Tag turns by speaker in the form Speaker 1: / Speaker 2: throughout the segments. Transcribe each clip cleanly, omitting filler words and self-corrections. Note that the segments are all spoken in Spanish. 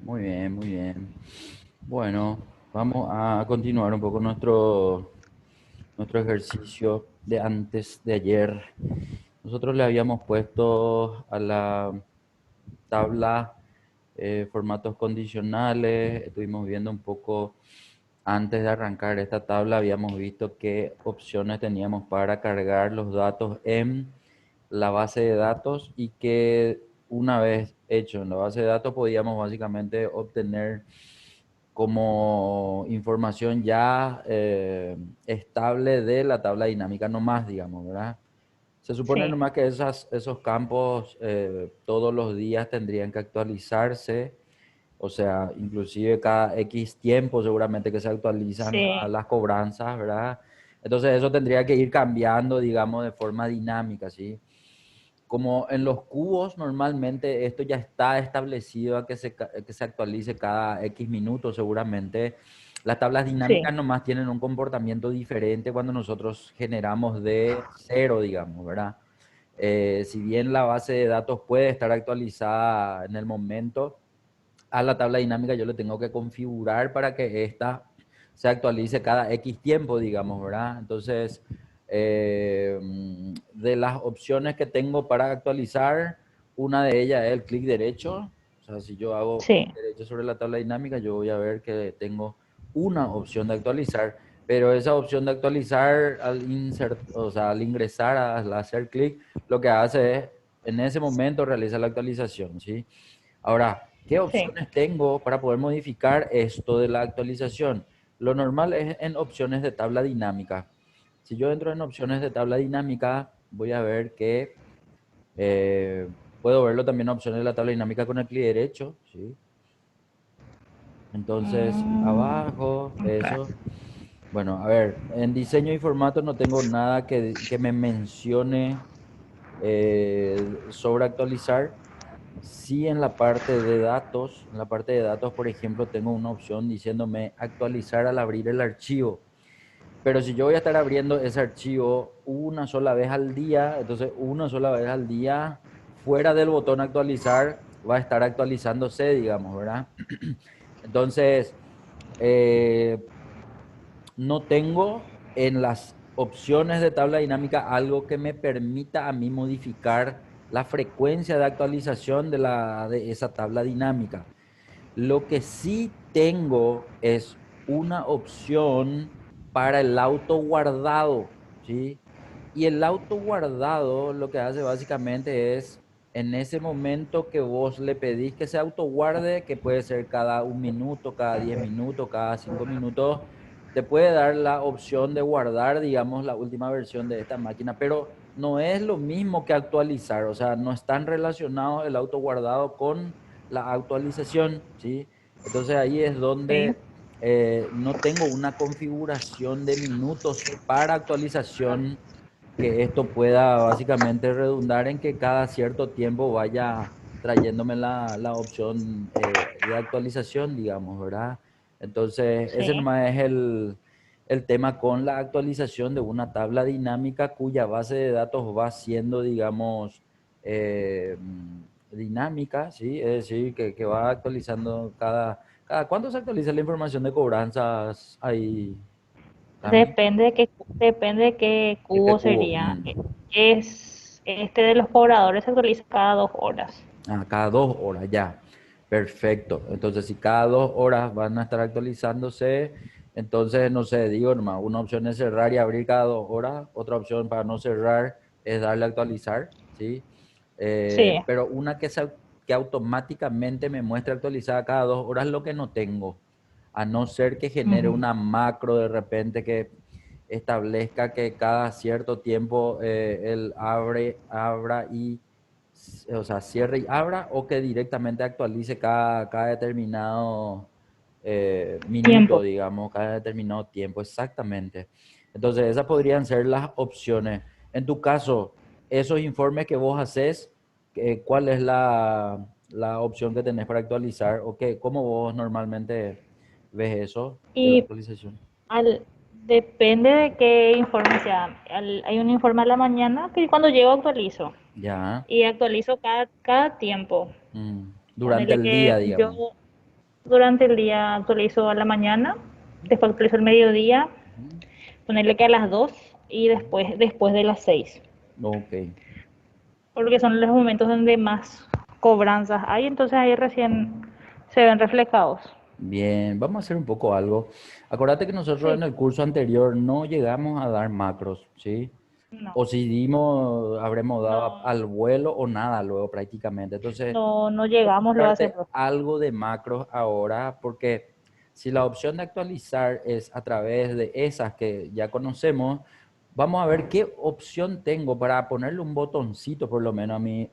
Speaker 1: Muy bien, muy bien. Bueno, vamos a continuar un poco nuestro ejercicio de antes de ayer. Nosotros le habíamos puesto a la tabla formatos condicionales. Estuvimos viendo un poco antes de arrancar esta tabla, habíamos visto qué opciones teníamos para cargar los datos en la base de datos y que una vez hecho en la base de datos podíamos básicamente obtener como información ya estable de la tabla dinámica nomás, digamos, ¿verdad? Se supone
Speaker 2: Sí,
Speaker 1: nomás que esos campos todos los días tendrían que actualizarse, o sea, inclusive cada X tiempo seguramente que se actualizan
Speaker 2: sí,
Speaker 1: las cobranzas, ¿verdad? Entonces eso tendría que ir cambiando, digamos, de forma dinámica, ¿sí? Como en los cubos normalmente esto ya está establecido a que se actualice cada X minutos seguramente. Las tablas dinámicas
Speaker 2: sí,
Speaker 1: nomás tienen un comportamiento diferente cuando nosotros generamos de cero, digamos, ¿verdad? Si bien la base de datos puede estar actualizada en el momento, a la tabla dinámica yo le tengo que configurar para que ésta se actualice cada X tiempo, digamos, ¿verdad? Entonces, de las opciones que tengo para actualizar, una de ellas es el clic derecho. O sea, si yo hago clic
Speaker 2: sí,
Speaker 1: derecho sobre la tabla dinámica, yo voy a ver que tengo una opción de actualizar, pero esa opción de actualizar o sea, al ingresar, al hacer clic, lo que hace es, en ese momento realiza la actualización, ¿sí? Ahora, ¿qué
Speaker 2: sí.
Speaker 1: opciones tengo para poder modificar esto de la actualización? Lo normal es en opciones de tabla dinámica. Si yo entro en opciones de tabla dinámica, voy a ver que eh, puedo verlo también en opciones de la tabla dinámica con el clic derecho, ¿sí? Entonces,
Speaker 2: Mm,
Speaker 1: abajo,
Speaker 2: ok.
Speaker 1: eso. Bueno, a ver, en diseño y formato no tengo nada que me mencione sobre actualizar. Sí, en la parte de datos, por ejemplo, tengo una opción diciéndome actualizar al abrir el archivo. Pero si yo voy a estar abriendo ese archivo una sola vez al día, entonces una sola vez al día, fuera del botón actualizar, va a estar actualizándose, digamos, ¿verdad? Entonces, eh, no tengo en las opciones de tabla dinámica algo que me permita a mí modificar la frecuencia de actualización de esa tabla dinámica. Lo que sí tengo es una opción para el auto guardado, ¿sí? Y el auto guardado lo que hace básicamente es, en ese momento que vos le pedís que se autoguarde, que puede ser cada 1 minuto, cada 10 minutos, cada 5 minutos, te puede dar la opción de guardar, digamos, la última versión de esta máquina, pero no es lo mismo que actualizar, o sea, no están relacionados el auto guardado con la actualización, ¿sí? Entonces ahí es
Speaker 2: Sí,
Speaker 1: donde no tengo una configuración de minutos para actualización que esto pueda básicamente redundar en que cada cierto tiempo vaya trayéndome la opción de actualización, digamos, ¿verdad? Entonces, ese
Speaker 2: sí.
Speaker 1: nomás es el tema con la actualización de una tabla dinámica cuya base de datos va siendo, digamos, dinámica, ¿sí? Es decir, que va actualizando cada... ¿Cuánto se actualiza la información de cobranzas ahí, Cami?
Speaker 2: Depende de qué
Speaker 1: ¿De qué
Speaker 2: cubo
Speaker 1: cubo?
Speaker 2: sería. Es este de los pobladores se actualiza cada 2 horas.
Speaker 1: Cada 2 horas, ya. Perfecto. Entonces, si cada 2 horas van a estar actualizándose, entonces, no sé, digo nomás, una opción es cerrar y abrir cada 2 horas, otra opción para no cerrar es darle a actualizar, ¿sí?
Speaker 2: Sí.
Speaker 1: Pero una que automáticamente me muestre actualizada cada 2 horas, lo que no tengo, a no ser que genere
Speaker 2: Ujú.
Speaker 1: una macro de repente que establezca que cada cierto tiempo él abra y o sea, cierre y abra, o que directamente actualice cada determinado minuto,
Speaker 2: Tiempo.
Speaker 1: digamos, cada determinado tiempo, exactamente. Entonces, esas podrían ser las opciones. En tu caso, esos informes que vos haces, ¿cuál es la opción que tenés para actualizar? ¿O qué, cómo vos normalmente ves eso de la
Speaker 2: Y
Speaker 1: actualización?
Speaker 2: depende de qué informe sea. Hay un informe a la mañana que cuando llego actualizo.
Speaker 1: Ya,
Speaker 2: Y actualizo cada tiempo.
Speaker 1: durante
Speaker 2: Ponerle
Speaker 1: el día,
Speaker 2: que yo,
Speaker 1: digamos.
Speaker 2: Durante el día actualizo a la mañana, después actualizo al mediodía,
Speaker 1: Ujú,
Speaker 2: ponerle que a las 2 y
Speaker 1: ujú.
Speaker 2: después de las 6,
Speaker 1: Ok,
Speaker 2: porque son los momentos donde más cobranzas hay, entonces ahí recién se ven reflejados.
Speaker 1: bien, vamos a hacer un poco algo. Acuérdate que nosotros
Speaker 2: Sí,
Speaker 1: en el curso anterior no llegamos a dar macros, ¿sí?
Speaker 2: no,
Speaker 1: O si dimos, habremos dado
Speaker 2: no,
Speaker 1: al vuelo o nada luego prácticamente. Entonces,
Speaker 2: no llegamos lo a hacer,
Speaker 1: darte
Speaker 2: profe.
Speaker 1: algo de macros ahora, porque si la opción de actualizar es a través de esas que ya conocemos, vamos a ver qué opción tengo para ponerle un botoncito por lo menos a mi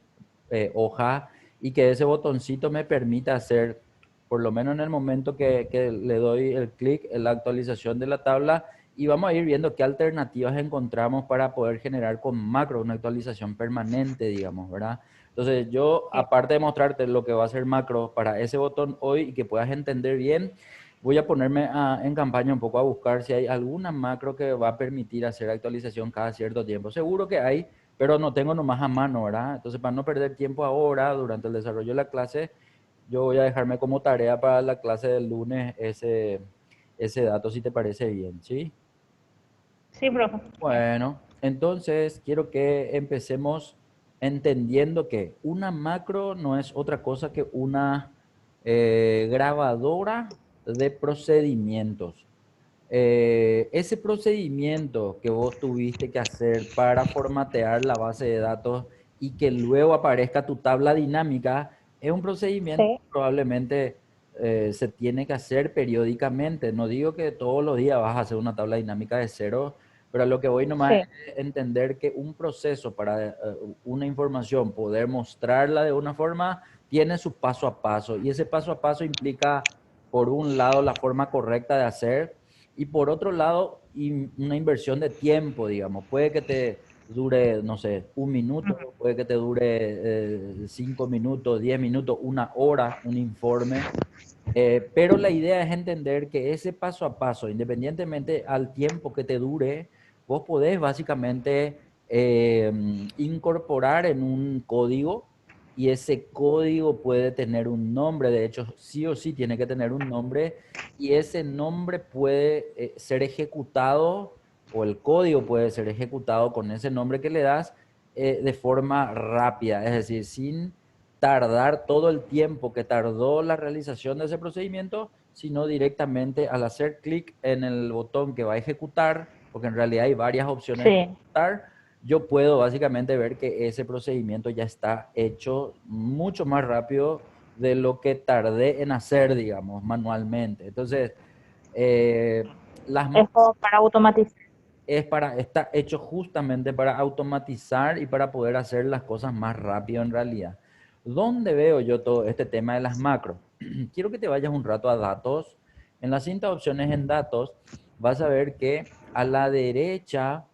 Speaker 1: hoja y que ese botoncito me permita hacer, por lo menos en el momento que le doy el clic en la actualización de la tabla, y vamos a ir viendo qué alternativas encontramos para poder generar con macro una actualización permanente, digamos, ¿verdad? Entonces yo,
Speaker 2: Sí.
Speaker 1: aparte de mostrarte lo que va a ser macro para ese botón hoy y que puedas entender bien, voy a ponerme en campaña un poco a buscar si hay alguna macro que va a permitir hacer actualización cada cierto tiempo. Seguro que hay, pero no tengo nomás a mano, ¿verdad? Entonces, para no perder tiempo ahora, durante el desarrollo de la clase, yo voy a dejarme como tarea para la clase del lunes ese dato, si te parece bien, ¿sí?
Speaker 2: Sí, profe.
Speaker 1: Bueno, entonces quiero que empecemos entendiendo que una macro no es otra cosa que una grabadora de procedimientos. Ese procedimiento que vos tuviste que hacer para formatear la base de datos y que luego aparezca tu tabla dinámica, es un procedimiento
Speaker 2: Sí,
Speaker 1: que probablemente se tiene que hacer periódicamente. No digo que todos los días vas a hacer una tabla dinámica de cero, pero a lo que voy nomás
Speaker 2: sí.
Speaker 1: es entender que un proceso para una información, poder mostrarla de una forma, tiene su paso a paso. Y ese paso a paso implica, por un lado, la forma correcta de hacer y por otro lado, una inversión de tiempo, digamos. Puede que te dure, no sé, un
Speaker 2: Ujú.
Speaker 1: minuto, puede que te dure 5 minutos, 10 minutos, una hora, un informe. Pero la idea es entender que ese paso a paso, independientemente al tiempo que te dure, vos podés básicamente incorporar en un código y ese código puede tener un nombre, de hecho sí o sí tiene que tener un nombre y ese nombre puede ser ejecutado o el código puede ser ejecutado con ese nombre que le das de forma rápida, es decir, sin tardar todo el tiempo que tardó la realización de ese procedimiento, sino directamente al hacer clic en el botón que va a ejecutar, porque en realidad hay varias opciones de
Speaker 2: Sí.
Speaker 1: ejecutar, yo puedo básicamente ver que ese procedimiento ya está hecho mucho más rápido de lo que tardé en hacer, digamos, manualmente. Entonces, eh, las
Speaker 2: Es como para automatizar.
Speaker 1: está hecho justamente para automatizar y para poder hacer las cosas más rápido en realidad. ¿Dónde veo yo todo este tema de las macros? Quiero que te vayas un rato a datos. En las cintas opciones en datos, vas a ver que a la derecha,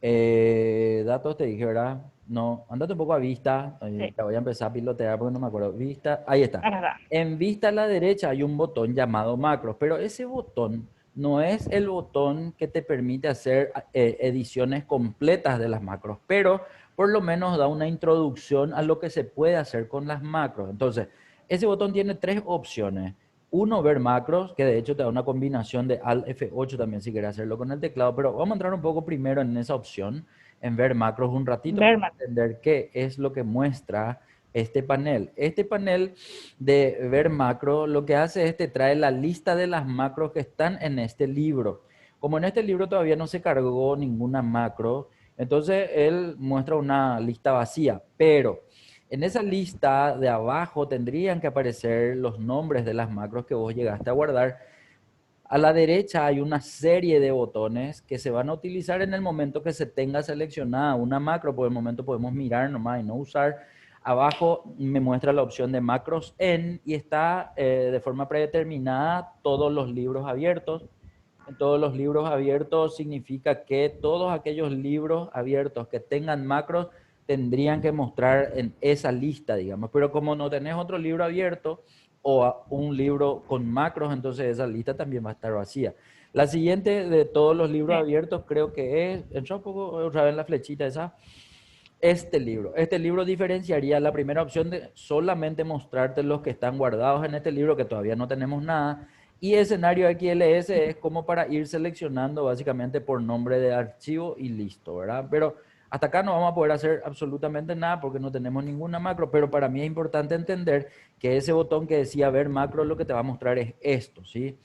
Speaker 1: datos te dije, ¿verdad? No, andate un poco a vista.
Speaker 2: Sí.
Speaker 1: Ya voy a empezar a pilotear porque no me acuerdo. Vista, ahí está.
Speaker 2: Acá está.
Speaker 1: En vista a la derecha hay un botón llamado macros, pero ese botón no es el botón que te permite hacer ediciones completas de las macros, pero por lo menos da una introducción a lo que se puede hacer con las macros. Entonces, ese botón tiene tres opciones. Uno, ver macros, que de hecho te da una combinación de Alt F8 también si quieres hacerlo con el teclado, pero vamos a entrar un poco primero en esa opción, en ver macros un ratito para
Speaker 2: Berman.
Speaker 1: entender qué es lo que muestra este panel. Este panel de ver macro lo que hace es te trae la lista de las macros que están en este libro. Como en este libro todavía no se cargó ninguna macro, entonces él muestra una lista vacía, pero en esa lista de abajo tendrían que aparecer los nombres de las macros que vos llegaste a guardar. A la derecha hay una serie de botones que se van a utilizar en el momento que se tenga seleccionada una macro. Por el momento podemos mirar nomás y no usar. Abajo me muestra la opción de macros en y está de forma predeterminada todos los libros abiertos. En todos los libros abiertos significa que todos aquellos libros abiertos que tengan macros tendrían que mostrar en esa lista, digamos. Pero como no tenés otro libro abierto o un libro con macros, entonces esa lista también va a estar vacía. La siguiente de todos los libros
Speaker 2: Sí.
Speaker 1: abiertos creo que es, entra un poco otra vez en la flechita esa, Este libro diferenciaría la primera opción de solamente mostrarte los que están guardados en este libro, que todavía no tenemos nada, y escenario XLS es como para ir seleccionando básicamente por nombre de archivo y listo, ¿verdad? Pero hasta acá no vamos a poder hacer absolutamente nada porque no tenemos ninguna macro, pero para mí es importante entender que ese botón que decía ver macro lo que te va a mostrar es esto, ¿sí?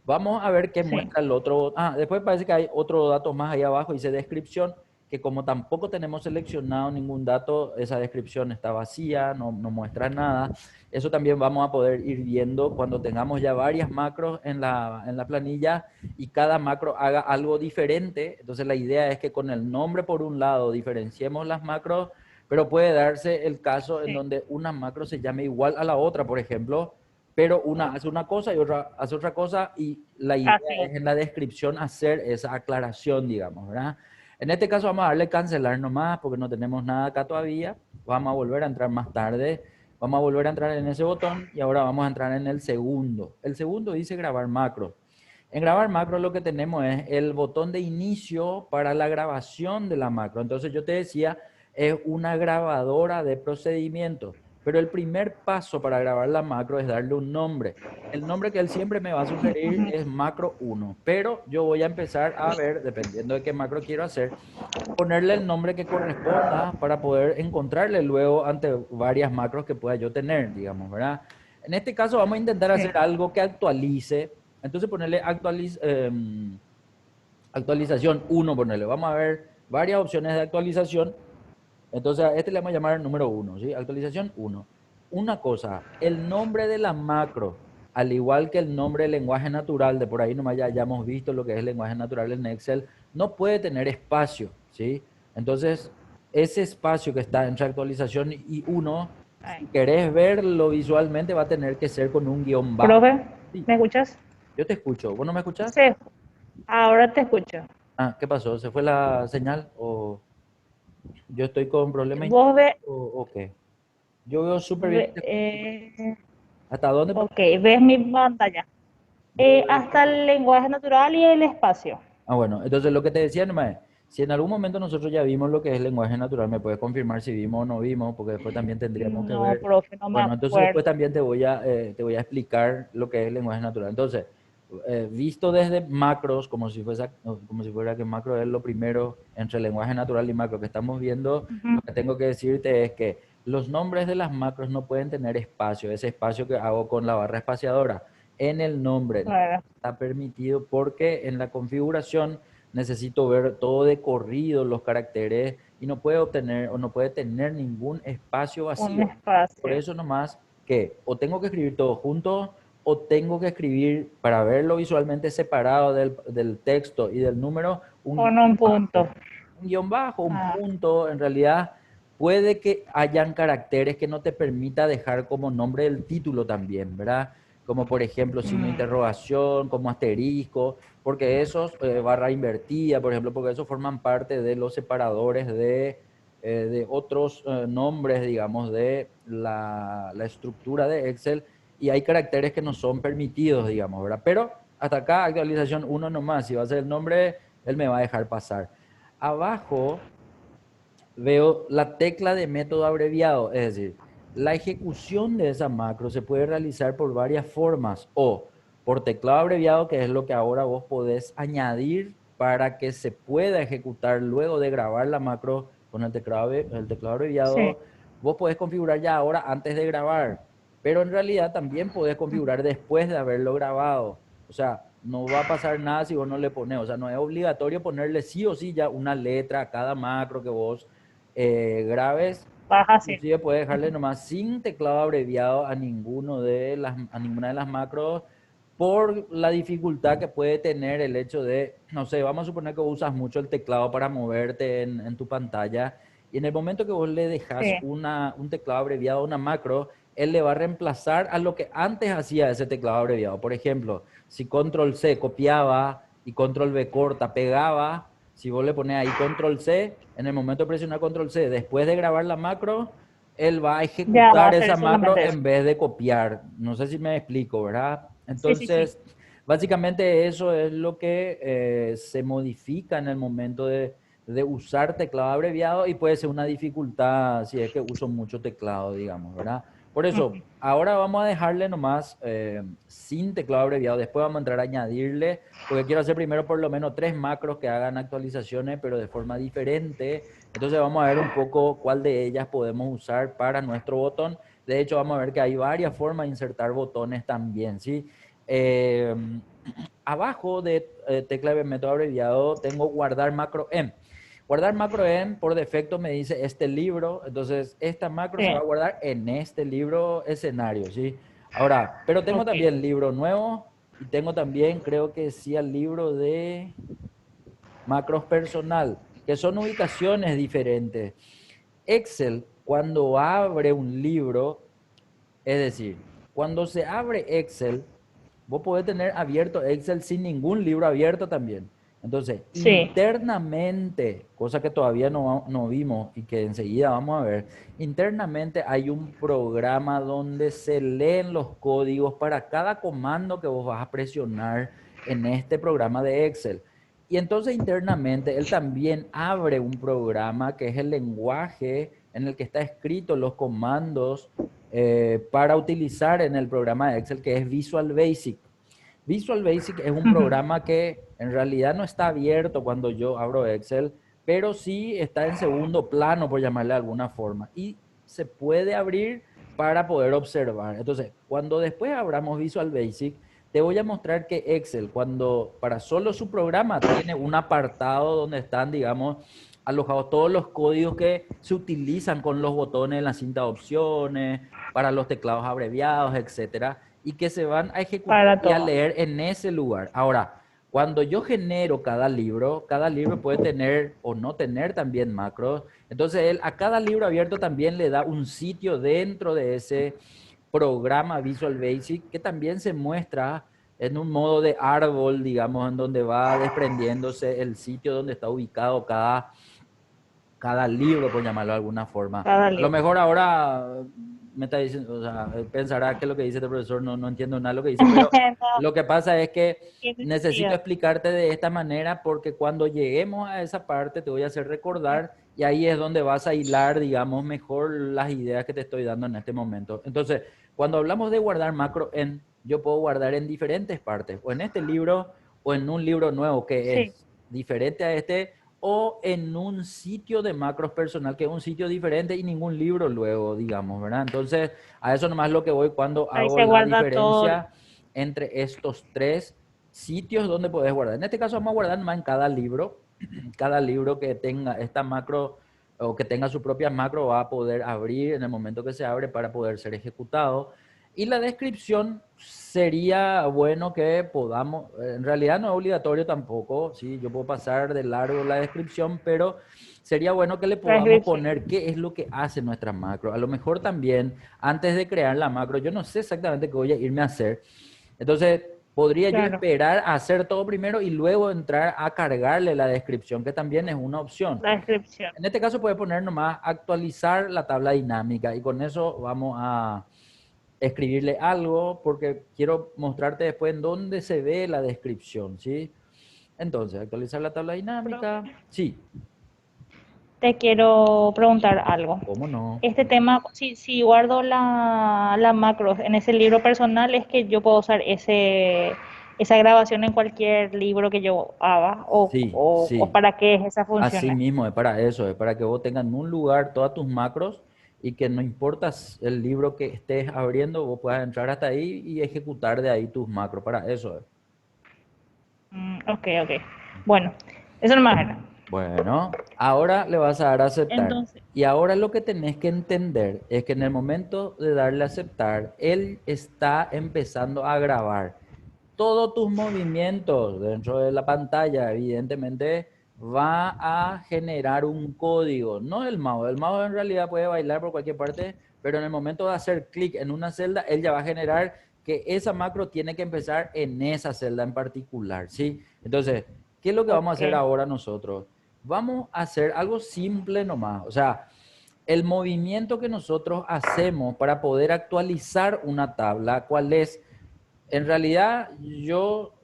Speaker 1: Vamos a ver qué
Speaker 2: Sí.
Speaker 1: muestra el otro. Ah, después parece que hay otro dato más ahí abajo, dice descripción, que como tampoco tenemos seleccionado ningún dato, esa descripción está vacía, no muestra nada. Eso también vamos a poder ir viendo cuando tengamos ya varias macros en la planilla y cada macro haga algo diferente. Entonces la idea es que con el nombre por un lado diferenciemos las macros, pero puede darse el caso en
Speaker 2: Sí.
Speaker 1: donde una macro se llame igual a la otra, por ejemplo, pero una hace una cosa y otra hace otra cosa y la idea
Speaker 2: Así.
Speaker 1: es en la descripción hacer esa aclaración, digamos, ¿verdad? En este caso vamos a darle cancelar nomás porque no tenemos nada acá todavía. Vamos a volver a entrar más tarde. Vamos a volver a entrar en ese botón y ahora vamos a entrar en el segundo. El segundo dice grabar macro. En grabar macro lo que tenemos es el botón de inicio para la grabación de la macro. Entonces yo te decía, es una grabadora de procedimientos. Pero el primer paso para grabar la macro es darle un nombre. El nombre que él siempre me va a sugerir
Speaker 2: Ujú.
Speaker 1: es macro uno, pero yo voy a empezar a ver, dependiendo de qué macro quiero hacer, ponerle el nombre que corresponda para poder encontrarle luego ante varias macros que pueda yo tener, digamos, ¿verdad? En este caso vamos a intentar
Speaker 2: Sí.
Speaker 1: hacer algo que actualice, entonces ponerle actualización uno, ponerle. Vamos a ver varias opciones de actualización. Entonces, a este le vamos a llamar el número uno, ¿sí? Actualización uno. Una cosa, el nombre de la macro, al igual que el nombre del lenguaje natural, de por ahí nomás ya hayamos visto lo que es el lenguaje natural en Excel, no puede tener espacio, ¿sí? Entonces, ese espacio que está entre actualización y uno,
Speaker 2: Ahí.
Speaker 1: si querés verlo visualmente, va a tener que ser con un guión bajo.
Speaker 2: Profe,
Speaker 1: Sí,
Speaker 2: ¿me escuchas?
Speaker 1: yo te escucho. ¿Vos no me escuchás?
Speaker 2: Sí. Ahora te escucho.
Speaker 1: Ah, ¿qué pasó? ¿Se fue la señal? ¿O yo estoy con problemas?
Speaker 2: Vos ve,
Speaker 1: ¿O qué? Yo veo súper bien.
Speaker 2: eh,
Speaker 1: ¿Hasta dónde?
Speaker 2: ok, ves mi pantalla.
Speaker 1: Yo veo
Speaker 2: Hasta
Speaker 1: súper.
Speaker 2: el lenguaje natural y el espacio.
Speaker 1: Ah, bueno, entonces lo que te decía, nomás, si en algún momento nosotros ya vimos lo que es el lenguaje natural, me puedes confirmar si vimos o no vimos, porque después también tendríamos que
Speaker 2: No,
Speaker 1: ver.
Speaker 2: profe, no me
Speaker 1: Bueno, entonces después
Speaker 2: acuerdo.
Speaker 1: también te voy a explicar lo que es el lenguaje natural. Entonces, visto desde macros, como si fuera que macro es lo primero entre el lenguaje natural y macro que estamos viendo, lo
Speaker 2: Ujú.
Speaker 1: que tengo que decirte es que los nombres de las macros no pueden tener espacio, ese espacio que hago con la barra espaciadora en el nombre no
Speaker 2: Claro,
Speaker 1: está permitido porque en la configuración necesito ver todo de corrido, los caracteres, y no puede obtener o no puede tener ningún espacio
Speaker 2: un
Speaker 1: vacío. Por
Speaker 2: espacio.
Speaker 1: eso nomás que o tengo que escribir todo junto o tengo que escribir para verlo visualmente separado del texto y del número, un
Speaker 2: Con
Speaker 1: guión
Speaker 2: un punto.
Speaker 1: bajo. Un guión bajo, un
Speaker 2: Ah,
Speaker 1: punto, en realidad puede que hayan caracteres que no te permita dejar como nombre del título también, ¿verdad? Como por ejemplo signo de
Speaker 2: mm,
Speaker 1: interrogación, como asterisco, porque esos, barra invertida, por ejemplo, porque esos forman parte de los separadores de otros nombres, digamos, de la estructura de Excel, y hay caracteres que no son permitidos, digamos, ¿verdad? Pero hasta acá, actualización uno nomás, si va a ser el nombre, él me va a dejar pasar. Abajo veo la tecla de método abreviado, es decir, la ejecución de esa macro se puede realizar por varias formas o por teclado abreviado, que es lo que ahora vos podés añadir para que se pueda ejecutar luego de grabar la macro con el teclado
Speaker 2: sí.
Speaker 1: abreviado. Vos podés configurar ya ahora antes de grabar, pero en realidad también podés configurar después de haberlo grabado. O sea, no va a pasar nada si vos no le pones. O sea, no es obligatorio ponerle sí o sí ya una letra a cada macro que vos graves.
Speaker 2: Vas así.
Speaker 1: Inclusive puedes dejarle nomás sin teclado abreviado a ninguna de las macros por la dificultad que puede tener el hecho de, no sé, vamos a suponer que usas mucho el teclado para moverte en tu pantalla y en el momento que vos le dejas
Speaker 2: Sí.
Speaker 1: un teclado abreviado a una macro, él le va a reemplazar a lo que antes hacía ese teclado abreviado. Por ejemplo, si control C copiaba y control V corta pegaba, si vos le pones ahí control C, en el momento de presionar control C, después de grabar la macro, él va a
Speaker 2: Ya va a
Speaker 1: ejecutar
Speaker 2: ser
Speaker 1: esa macro
Speaker 2: solamente eso.
Speaker 1: en vez de copiar. No sé si me explico, ¿verdad?
Speaker 2: Sí, sí, sí.
Speaker 1: Entonces, básicamente eso es lo que se modifica en el momento de usar teclado abreviado y puede ser una dificultad si es que uso mucho teclado, digamos, ¿verdad? Por eso,
Speaker 2: Ujú.
Speaker 1: ahora vamos a dejarle nomás sin teclado abreviado, después vamos a entrar a añadirle, porque quiero hacer primero por lo menos 3 macros que hagan actualizaciones, pero de forma diferente. Entonces vamos a ver un poco cuál de ellas podemos usar para nuestro botón. De hecho, vamos a ver que hay varias formas de insertar botones también, ¿sí? Eh, Abajo de tecla de método abreviado tengo guardar macro en. Guardar macro en, por defecto me dice este libro, entonces esta macro
Speaker 2: Sí,
Speaker 1: se va a guardar en este libro escenario, ¿sí? Ahora, pero tengo
Speaker 2: ok.
Speaker 1: también libro nuevo y tengo también, creo que sí, el libro de macros personal, que son ubicaciones diferentes. Excel, cuando abre un libro, es decir, cuando se abre Excel, vos podés tener abierto Excel sin ningún libro abierto también. Entonces,
Speaker 2: Sí.
Speaker 1: internamente, cosa que todavía no vimos y que enseguida vamos a ver, internamente hay un programa donde se leen los códigos para cada comando que vos vas a presionar en este programa de Excel. Y entonces internamente él también abre un programa que es el lenguaje en el que está escrito los comandos para utilizar en el programa de Excel, que es Visual Basic. Visual Basic es un
Speaker 2: Ujú.
Speaker 1: programa que en realidad no está abierto cuando yo abro Excel, pero sí está en segundo plano, por llamarle de alguna forma, y se puede abrir para poder observar. Entonces, cuando después abramos Visual Basic, te voy a mostrar que Excel, cuando para solo su programa, tiene un apartado donde están, digamos, alojados todos los códigos que se utilizan con los botones en la cinta de opciones, para los teclados abreviados, etcétera, y que se van a ejecutar
Speaker 2: Para
Speaker 1: y a
Speaker 2: todo.
Speaker 1: leer en ese lugar. Ahora, cuando yo genero cada libro puede tener o no tener también macros. Entonces, él a cada libro abierto también le da un sitio dentro de ese programa Visual Basic que también se muestra en un modo de árbol, digamos, en donde va desprendiéndose el sitio donde está ubicado cada libro, por llamarlo de alguna forma.
Speaker 2: Cada
Speaker 1: A lo
Speaker 2: libro.
Speaker 1: mejor ahora me está diciendo, o sea, pensará que lo que dice este profesor no entiendo nada de lo que dice, pero
Speaker 2: No,
Speaker 1: lo que pasa es que
Speaker 2: tiene
Speaker 1: necesito
Speaker 2: sentido.
Speaker 1: explicarte de esta manera porque cuando lleguemos a esa parte te voy a hacer recordar y ahí es donde vas a hilar, digamos, mejor las ideas que te estoy dando en este momento. Entonces, cuando hablamos de guardar macro en, yo puedo guardar en diferentes partes, o en este libro, o en un libro nuevo que
Speaker 2: Sí,
Speaker 1: es diferente a este, o en un sitio de macros personal, que es un sitio diferente y ningún libro luego, digamos, ¿verdad? Entonces, a eso nomás lo que voy cuando
Speaker 2: ahí
Speaker 1: hago
Speaker 2: se
Speaker 1: la
Speaker 2: guarda todo.
Speaker 1: diferencia entre estos 3 sitios donde puedes guardar. En este caso vamos a guardar más en cada libro que tenga esta macro o que tenga su propia macro va a poder abrir en el momento que se abre para poder ser ejecutado. Y la descripción sería bueno que podamos, en realidad no es obligatorio tampoco, ¿sí? Yo puedo pasar de largo la descripción, pero sería bueno que le podamos
Speaker 2: Transcripción.
Speaker 1: poner qué es lo que hace nuestra macro. A lo mejor también, antes de crear la macro, yo no sé exactamente qué voy a irme a hacer. Entonces, podría yo
Speaker 2: Claro,
Speaker 1: esperar a hacer todo primero y luego entrar a cargarle la descripción, que también es una opción.
Speaker 2: la descripción.
Speaker 1: En este caso puede poner nomás actualizar la tabla dinámica y con eso vamos a escribirle algo porque quiero mostrarte después en dónde se ve la descripción, ¿sí? Entonces, actualizar la tabla
Speaker 2: Profe,
Speaker 1: dinámica, sí,
Speaker 2: te quiero preguntar algo.
Speaker 1: ¿cómo no?
Speaker 2: Este tema, si guardo la macro en ese libro personal, es que yo puedo usar esa grabación en cualquier libro que yo haga,
Speaker 1: Sí,
Speaker 2: o
Speaker 1: sí,
Speaker 2: para qué es esa función.
Speaker 1: así mismo es para eso, es para que vos tengas en un lugar todas tus macros y que no importa el libro que estés abriendo, vos puedas entrar hasta ahí y ejecutar de ahí tus macros, para eso es.
Speaker 2: Ok, ok. Bueno, eso no me era.
Speaker 1: Bueno, ahora le vas a dar a aceptar.
Speaker 2: Entonces,
Speaker 1: Y ahora lo que tenés que entender es que en el momento de darle a aceptar, él está empezando a grabar. Todos tus movimientos dentro de la pantalla, evidentemente, va a generar un código, no el mouse. El mouse en realidad puede bailar por cualquier parte, pero en el momento de hacer clic en una celda, él ya va a generar que esa macro tiene que empezar en esa celda en particular, ¿sí? Entonces, ¿qué es lo que vamos a
Speaker 2: ok.
Speaker 1: hacer ahora nosotros? Vamos a hacer algo simple nomás, o sea, el movimiento que nosotros hacemos para poder actualizar una tabla, ¿cuál es? En realidad, yo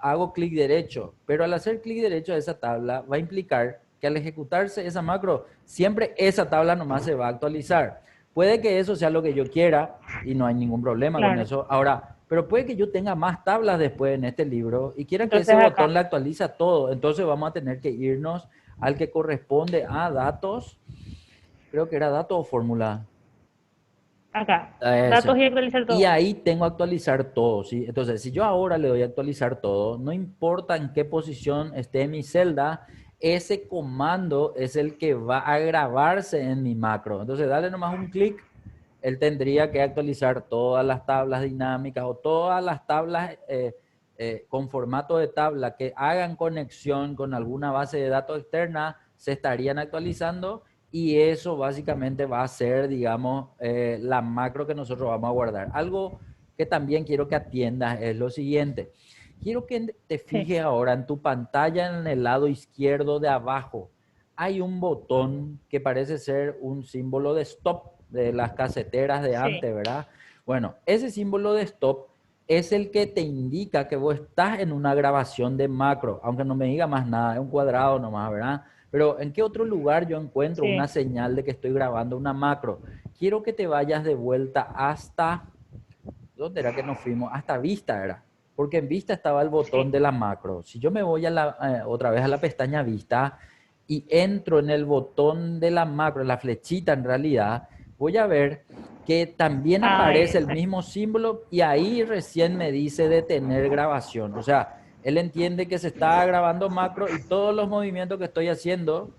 Speaker 1: hago clic derecho, pero al hacer clic derecho a esa tabla va a implicar que al ejecutarse esa macro, siempre esa tabla nomás se va a actualizar. Puede que eso sea lo que yo quiera y no hay ningún problema con
Speaker 2: claro.
Speaker 1: eso. Ahora, pero puede que yo tenga más tablas después en este libro y quiera que ese
Speaker 2: Entonces acá,
Speaker 1: botón le actualiza todo. Entonces vamos a tener que irnos al que corresponde a datos. Creo que era datos o fórmula.
Speaker 2: acá, datos
Speaker 1: Ese.
Speaker 2: y actualizar
Speaker 1: Y
Speaker 2: todo.
Speaker 1: ahí tengo actualizar todo, ¿sí? Entonces, si yo ahora le doy a actualizar todo, no importa en qué posición esté en mi celda, ese comando es el que va a grabarse en mi macro. Entonces, dale nomás un clic, él tendría que actualizar todas las tablas dinámicas o todas las tablas con formato de tabla que hagan conexión con alguna base de datos externa, se estarían actualizando y eso básicamente va a ser, digamos, la macro que nosotros vamos a guardar. Algo que también quiero que atiendas es lo siguiente. Quiero que te
Speaker 2: Sí,
Speaker 1: fijes ahora en tu pantalla en el lado izquierdo de abajo. Hay un botón que parece ser un símbolo de stop de las caseteras de
Speaker 2: sí.
Speaker 1: antes, ¿verdad? Bueno, ese símbolo de stop es el que te indica que vos estás en una grabación de macro, aunque no me diga más nada, es un cuadrado nomás, ¿verdad? Pero ¿en qué otro lugar yo encuentro una
Speaker 2: Sí,
Speaker 1: señal de que estoy grabando una macro? Quiero que te vayas de vuelta hasta, ¿dónde era que nos fuimos? Hasta vista era, porque en vista estaba el botón
Speaker 2: sí.
Speaker 1: de la macro. Si yo me voy a otra vez a la pestaña vista y entro en el botón de la macro, la flechita en realidad, voy a ver que también
Speaker 2: Ahí
Speaker 1: aparece el
Speaker 2: está.
Speaker 1: mismo símbolo y ahí recién me dice detener grabación. O sea, él entiende que se está grabando macro y todos los movimientos que estoy haciendo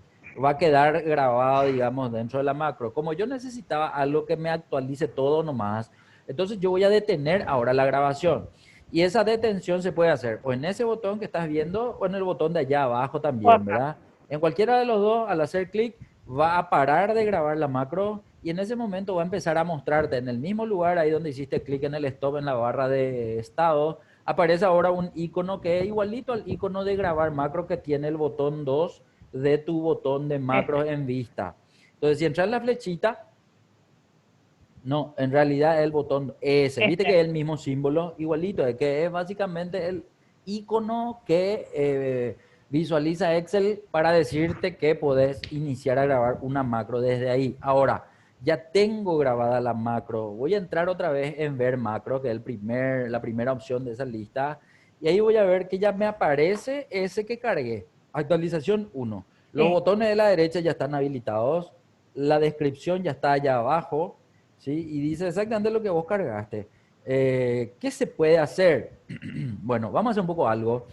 Speaker 1: va a quedar grabado, digamos, dentro de la macro. Como yo necesitaba algo que me actualice todo nomás, entonces yo voy a detener ahora la grabación. Y esa detención se puede hacer o en ese botón que estás viendo o en el botón de allá abajo
Speaker 2: O
Speaker 1: también,
Speaker 2: acá.
Speaker 1: ¿verdad? En cualquiera de los dos, al hacer clic, va a parar de grabar la macro y en ese momento va a empezar a mostrarte en el mismo lugar, ahí donde hiciste clic en el stop en la barra de estado, aparece ahora un icono que es igualito al icono de grabar macro que tiene el botón 2 de tu botón de macros
Speaker 2: Este.
Speaker 1: en vista. Entonces, si entras en la flechita, no, en realidad es el botón S. Viste que
Speaker 2: Este.
Speaker 1: es el mismo símbolo, igualito, que es básicamente el icono que visualiza Excel para decirte que podés iniciar a grabar una macro desde ahí. Ahora, ya tengo grabada la macro. Voy a entrar otra vez en ver macro, que es la primera opción de esa lista. Y ahí voy a ver que ya me aparece ese que cargué. Actualización 1. Los
Speaker 2: Sí.
Speaker 1: botones de la derecha ya están habilitados. La descripción ya está allá abajo. ¿Sí? Y dice exactamente lo que vos cargaste. ¿Qué se puede hacer? Bueno, vamos a hacer un poco algo.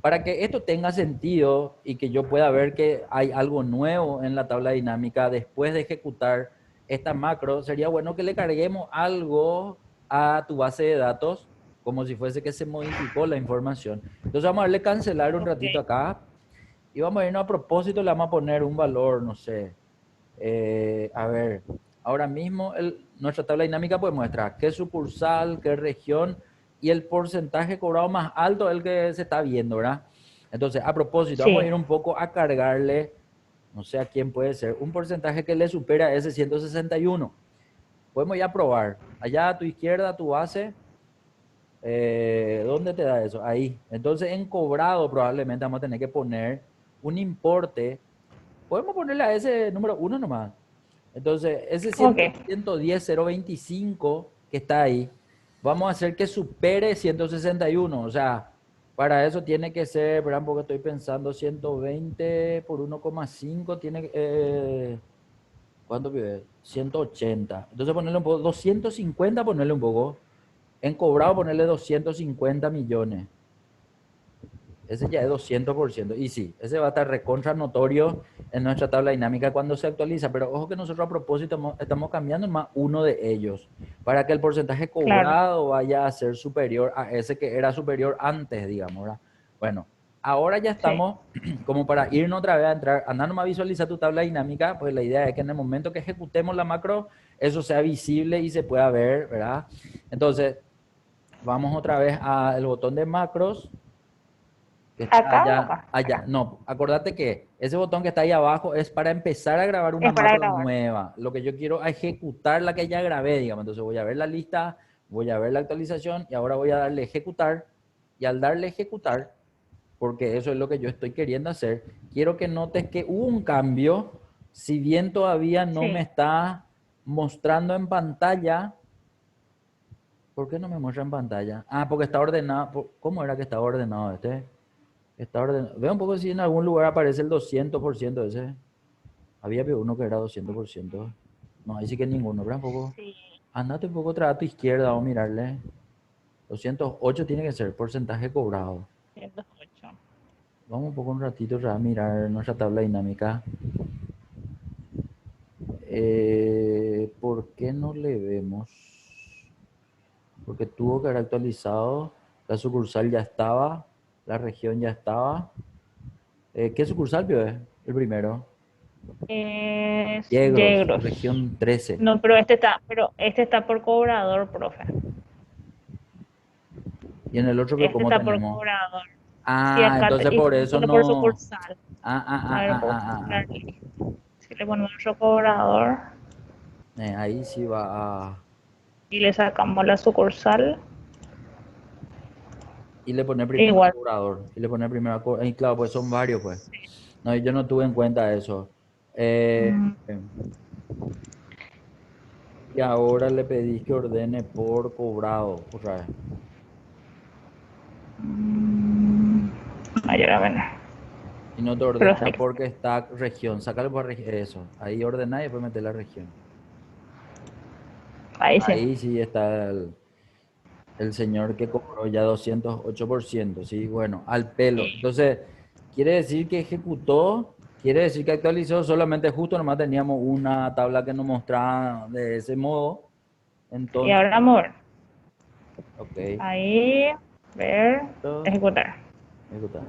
Speaker 1: Para que esto tenga sentido y que yo pueda ver que hay algo nuevo en la tabla dinámica después de ejecutar esta macro, sería bueno que le carguemos algo a tu base de datos, como si fuese que se modificó la información. Entonces vamos a darle cancelar un
Speaker 2: Ok.
Speaker 1: ratito acá y vamos a irnos a propósito, le vamos a poner un valor, no sé, a ver, ahora mismo nuestra tabla dinámica pues muestra qué sucursal, qué región y el porcentaje cobrado más alto es el que se está viendo, ¿verdad? Entonces, a propósito, vamos a
Speaker 2: Sí.
Speaker 1: ir un poco a cargarle, no sé a quién puede ser, un porcentaje que le supera a ese 161. Podemos ya probar. Allá a tu izquierda, a tu base, ¿dónde te da eso? Ahí. Entonces, en cobrado probablemente vamos a tener que poner un importe. Podemos ponerle a ese número uno nomás. Entonces, ese
Speaker 2: Ok.
Speaker 1: 110,025 que está ahí, vamos a hacer que supere 161. O sea, para eso tiene que ser, espera porque estoy pensando, 120 por 1,5 tiene, ¿cuánto pide? 180. Entonces ponerle un poco, 250 ponerle un poco. En cobrado ponerle 250 millones. Ese ya es 200%. Y sí, ese va a estar recontra notorio en nuestra tabla dinámica cuando se actualiza. Pero ojo que nosotros a propósito estamos cambiando más uno de ellos para que el porcentaje
Speaker 2: Claro.
Speaker 1: cobrado vaya a ser superior a ese que era superior antes, digamos, ¿verdad? Bueno, ahora ya
Speaker 2: Sí.
Speaker 1: estamos como para irnos otra vez a entrar, andar nomás a visualizar tu tabla dinámica, pues la idea es que en el momento que ejecutemos la macro, eso sea visible y se pueda ver, ¿verdad? Entonces, vamos otra vez al botón de macros que está
Speaker 2: ¿Acá o
Speaker 1: allá,
Speaker 2: acá?
Speaker 1: allá.
Speaker 2: Acá.
Speaker 1: No, acordate que ese botón que está ahí abajo es para empezar a grabar una
Speaker 2: Es para
Speaker 1: macro
Speaker 2: grabar.
Speaker 1: nueva. Lo que yo quiero es ejecutar la que ya grabé, digamos. Entonces voy a ver la lista, voy a ver la actualización y ahora voy a darle ejecutar. Y al darle ejecutar, porque eso es lo que yo estoy queriendo hacer. Quiero que notes que hubo un cambio, si bien todavía no me
Speaker 2: Sí.
Speaker 1: está mostrando en pantalla. ¿Por qué no me muestra en pantalla? Ah, porque está ordenado. ¿Cómo era que estaba ordenado este? Está ordenado. Veo un poco si en algún lugar aparece el 200% ese. Había uno que era 200%. No, ahí sí que ninguno, ¿verdad? Un poco.
Speaker 2: Sí,
Speaker 1: Andate un poco atrás a tu izquierda, vamos a mirarle. 208 tiene que ser porcentaje cobrado.
Speaker 2: 108.
Speaker 1: Vamos un poco un ratito a mirar nuestra tabla dinámica. ¿Por qué no le vemos? Porque tuvo que haber actualizado. La sucursal ya estaba. La región ya estaba. ¿Qué sucursal vio es? El primero.
Speaker 2: Es
Speaker 1: Yegros,
Speaker 2: Yegros.
Speaker 1: región 13.
Speaker 2: No, pero este está por cobrador, profe.
Speaker 1: Y en el otro que
Speaker 2: Este
Speaker 1: cómo
Speaker 2: está por
Speaker 1: tenemos.
Speaker 2: cobrador. Si
Speaker 1: Ah,
Speaker 2: acá
Speaker 1: entonces por
Speaker 2: hicimos
Speaker 1: eso
Speaker 2: uno por
Speaker 1: no.
Speaker 2: sucursal. A ver, puedo
Speaker 1: Ah.
Speaker 2: calcular listo. Si le ponemos otro cobrador
Speaker 1: Ahí sí va a.
Speaker 2: y le sacamos la sucursal,
Speaker 1: Y le pone primero al
Speaker 2: igual.
Speaker 1: cobrador. Y le pone primero al cobrador. Y claro, pues son varios, pues.
Speaker 2: Sí.
Speaker 1: No, yo no tuve en cuenta eso. Eh,
Speaker 2: Mm,
Speaker 1: y ahora le pedís que ordene por cobrado, otra vez.
Speaker 2: mm, Mayor a menor.
Speaker 1: Y no te
Speaker 2: Pero
Speaker 1: ordena
Speaker 2: sí,
Speaker 1: porque está región. Sácale por región. Eso. Ahí ordena y después meter la región.
Speaker 2: ahí sí.
Speaker 1: Ahí sí está el señor que cobró ya 208%, ¿sí? Bueno, al pelo.
Speaker 2: Sí.
Speaker 1: Entonces, quiere decir que ejecutó, quiere decir que actualizó, solamente justo nomás teníamos una tabla que nos mostraba de ese modo.
Speaker 2: Y
Speaker 1: Entonces,
Speaker 2: ahora amor.
Speaker 1: ok,
Speaker 2: Ahí, ver,
Speaker 1: esto,
Speaker 2: ejecutar.
Speaker 1: ejecutar.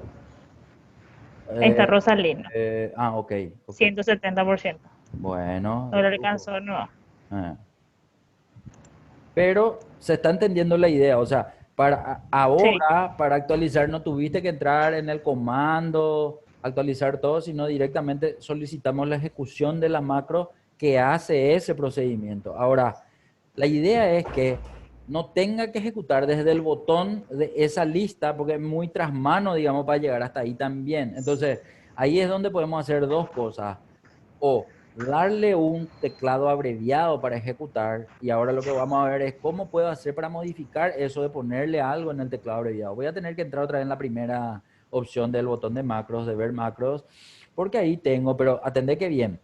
Speaker 2: Ahí está
Speaker 1: Eh,
Speaker 2: Rosalino.
Speaker 1: ok, ok.
Speaker 2: 170%.
Speaker 1: Bueno,
Speaker 2: No
Speaker 1: de
Speaker 2: le
Speaker 1: lujo.
Speaker 2: alcanzó, no.
Speaker 1: Eh. Pero se está entendiendo la idea, o sea,
Speaker 2: Sí,
Speaker 1: ahora, para actualizar, no tuviste que entrar en el comando, actualizar todo, sino directamente solicitamos la ejecución de la macro que hace ese procedimiento. Ahora, la idea es que no tenga que ejecutar desde el botón de esa lista, porque es muy tras mano, digamos, para llegar hasta ahí también. Entonces, ahí es donde podemos hacer dos cosas o darle un teclado abreviado para ejecutar. Y ahora lo que vamos a ver es cómo puedo hacer para modificar eso de ponerle algo en el teclado abreviado. Voy a tener que entrar otra vez en la primera opción del botón de macros, de ver macros, porque ahí tengo, pero atendé que bien,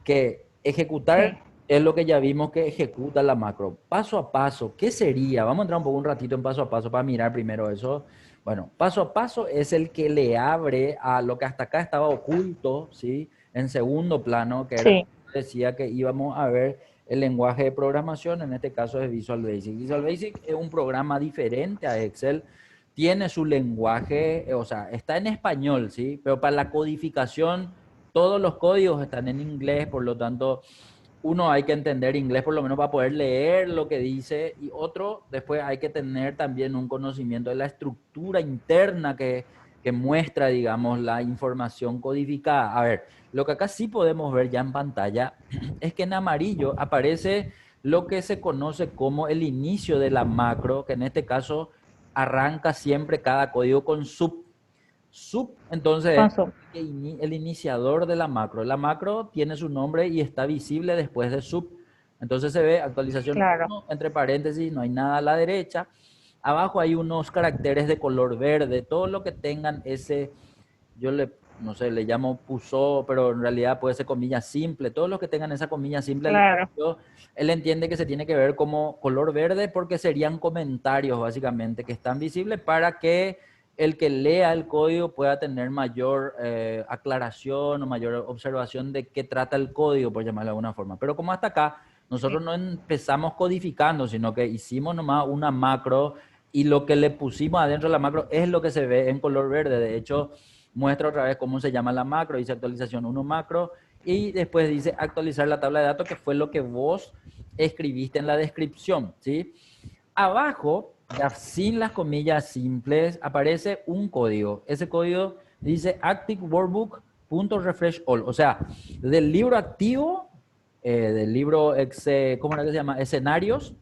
Speaker 1: que ejecutar
Speaker 2: sí.
Speaker 1: es lo que ya vimos que ejecuta la macro. Paso a paso, ¿qué sería? Vamos a entrar un poco un ratito en paso a paso para mirar primero eso. Bueno, paso a paso es el que le abre a lo que hasta acá estaba oculto, ¿sí? En segundo plano, que era,
Speaker 2: Sí,
Speaker 1: decía que íbamos a ver el lenguaje de programación, en este caso es Visual Basic. Visual Basic es un programa diferente a Excel, tiene su lenguaje, o sea, está en español, ¿sí? Pero para la codificación, todos los códigos están en inglés, por lo tanto, uno hay que entender inglés por lo menos para poder leer lo que dice y otro, después hay que tener también un conocimiento de la estructura interna que muestra, digamos, la información codificada. A ver, lo que acá sí podemos ver ya en pantalla es que en amarillo aparece lo que se conoce como el inicio de la macro, que en este caso arranca siempre cada código con sub, entonces,
Speaker 2: con
Speaker 1: el iniciador de la macro. La macro tiene su nombre y está visible después de sub. Entonces se ve actualización
Speaker 2: claro.
Speaker 1: 1, entre paréntesis, no hay nada a la derecha. Abajo hay unos caracteres de color verde. Todo lo que tengan ese, yo le, no sé, le llamo puso, pero en realidad puede ser comilla simple. Todos los que tengan esa comilla simple,
Speaker 2: Claro.
Speaker 1: él entiende que se tiene que ver como color verde porque serían comentarios básicamente que están visibles para que el que lea el código pueda tener mayor aclaración o mayor observación de qué trata el código, por llamarlo de alguna forma. Pero como hasta acá,
Speaker 2: Sí.
Speaker 1: nosotros no empezamos codificando, sino que hicimos nomás una macro y lo que le pusimos adentro de la macro es lo que se ve en color verde. De hecho, muestra otra vez cómo se llama la macro, dice actualización 1 macro y después dice actualizar la tabla de datos, que fue lo que vos escribiste en la descripción, ¿sí? Abajo, ya sin las comillas simples, aparece un código. Ese código dice activeworkbook.refreshAll. O sea, del libro activo, del libro, ¿cómo era que se llama? Escenarios,
Speaker 2: Sí.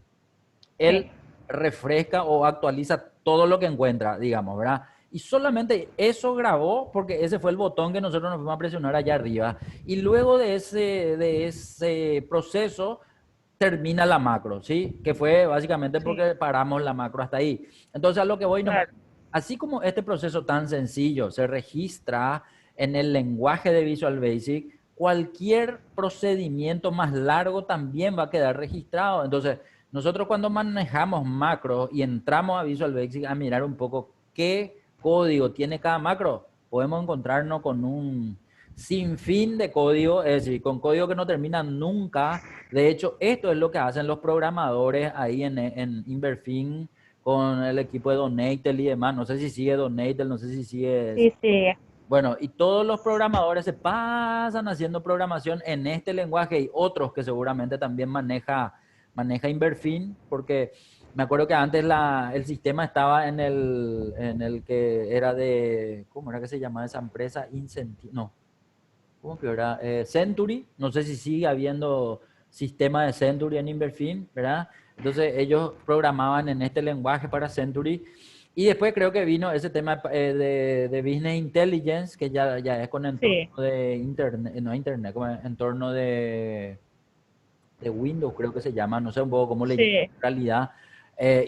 Speaker 1: él refresca o actualiza todo lo que encuentra, digamos, ¿verdad? Y solamente eso grabó porque ese fue el botón que nosotros nos fuimos a presionar allá arriba. Y luego de ese proceso termina la macro, ¿sí? Que fue básicamente
Speaker 2: Sí,
Speaker 1: porque paramos la macro hasta ahí. Entonces a lo que voy nomás,
Speaker 2: claro.
Speaker 1: así como este proceso tan sencillo se registra en el lenguaje de Visual Basic, cualquier procedimiento más largo también va a quedar registrado. Entonces, nosotros cuando manejamos macros y entramos a Visual Basic a mirar un poco qué código tiene cada macro, podemos encontrarnos con un sinfín de código, es decir, con código que no termina nunca. De hecho, esto es lo que hacen los programadores ahí en Inverfin con el equipo de Donatel y demás. No sé si sigue Donatel, no sé si sigue.
Speaker 2: Sí, sí,
Speaker 1: Bueno, y todos los programadores se pasan haciendo programación en este lenguaje y otros que seguramente también maneja Inverfin, porque me acuerdo que antes el sistema estaba en el que era de, ¿cómo era que se llamaba esa empresa? No, ¿cómo que era? Century, no sé si sigue habiendo sistema de Century en Inverfin, ¿verdad? Entonces ellos programaban en este lenguaje para Century y después creo que vino ese tema de Business Intelligence, que ya es con entorno
Speaker 2: sí,
Speaker 1: de Internet, no Internet, como entorno de Windows, creo que se llama, no sé un poco cómo le llaman
Speaker 2: sí.
Speaker 1: en realidad,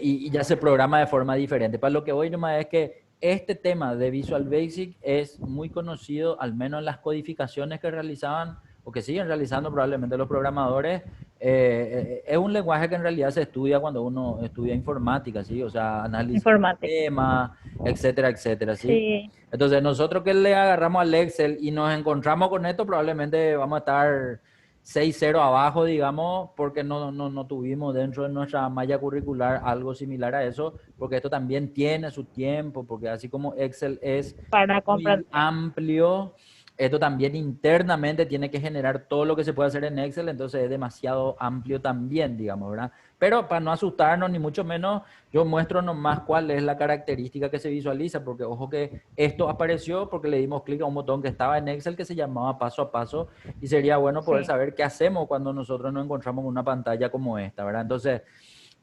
Speaker 1: y ya se programa de forma diferente. Para lo que voy nomás es que este tema de Visual Basic es muy conocido, al menos en las codificaciones que realizaban o que siguen realizando probablemente los programadores. Es un lenguaje que en realidad se estudia cuando uno estudia informática, ¿sí? O sea, análisis de
Speaker 2: Informática.
Speaker 1: sistemas, etcétera, etcétera, ¿sí?
Speaker 2: Sí,
Speaker 1: Entonces, nosotros que le agarramos al Excel y nos encontramos con esto, probablemente vamos a estar 6-0 abajo, digamos, porque no tuvimos dentro de nuestra malla curricular algo similar a eso, porque esto también tiene su tiempo, porque así como Excel es
Speaker 2: para
Speaker 1: muy
Speaker 2: comprender.
Speaker 1: amplio, esto también internamente tiene que generar todo lo que se puede hacer en Excel, entonces es demasiado amplio también, digamos, ¿verdad? Pero para no asustarnos, ni mucho menos, yo muestro nomás cuál es la característica que se visualiza, porque ojo que esto apareció porque le dimos clic a un botón que estaba en Excel que se llamaba paso a paso y sería bueno poder
Speaker 2: Sí,
Speaker 1: saber qué hacemos cuando nosotros nos encontramos en una pantalla como esta, ¿verdad? Entonces,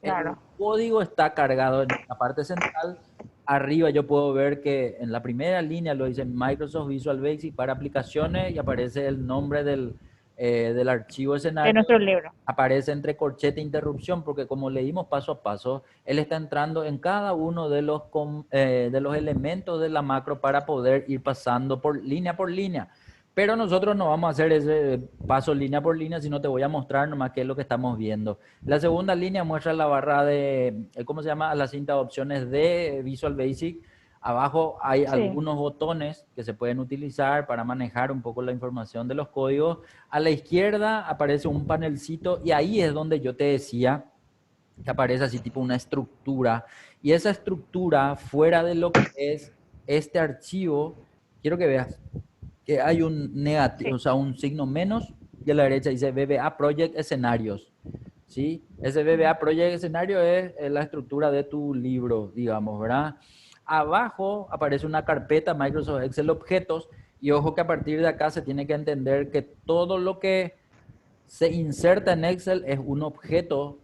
Speaker 1: el
Speaker 2: claro.
Speaker 1: código está cargado en la parte central. Arriba yo puedo ver que en la primera línea lo dice Microsoft Visual Basic para aplicaciones y aparece el nombre del archivo
Speaker 2: De
Speaker 1: escenario.
Speaker 2: nuestro libro.
Speaker 1: Aparece entre corchete e interrupción porque como leímos paso a paso, él está entrando en cada uno de los elementos de la macro para poder ir pasando por línea. Pero nosotros no vamos a hacer ese paso línea por línea, sino te voy a mostrar nomás qué es lo que estamos viendo. La segunda línea muestra la barra de, ¿cómo se llama? La cinta de opciones de Visual Basic. Abajo hay
Speaker 2: Sí,
Speaker 1: algunos botones que se pueden utilizar para manejar un poco la información de los códigos. A la izquierda aparece un panelcito y ahí es donde yo te decía que aparece así tipo una estructura. Y esa estructura, fuera de lo que es este archivo, quiero que veas que hay un negativo,
Speaker 2: sí.
Speaker 1: o sea, un signo menos y a la derecha dice VBA Project Escenarios. ¿Sí? Ese VBA Project Escenario es la estructura de tu libro, digamos, ¿verdad? Abajo aparece una carpeta Microsoft Excel Objetos y ojo que a partir de acá se tiene que entender que todo lo que se inserta en Excel es un objeto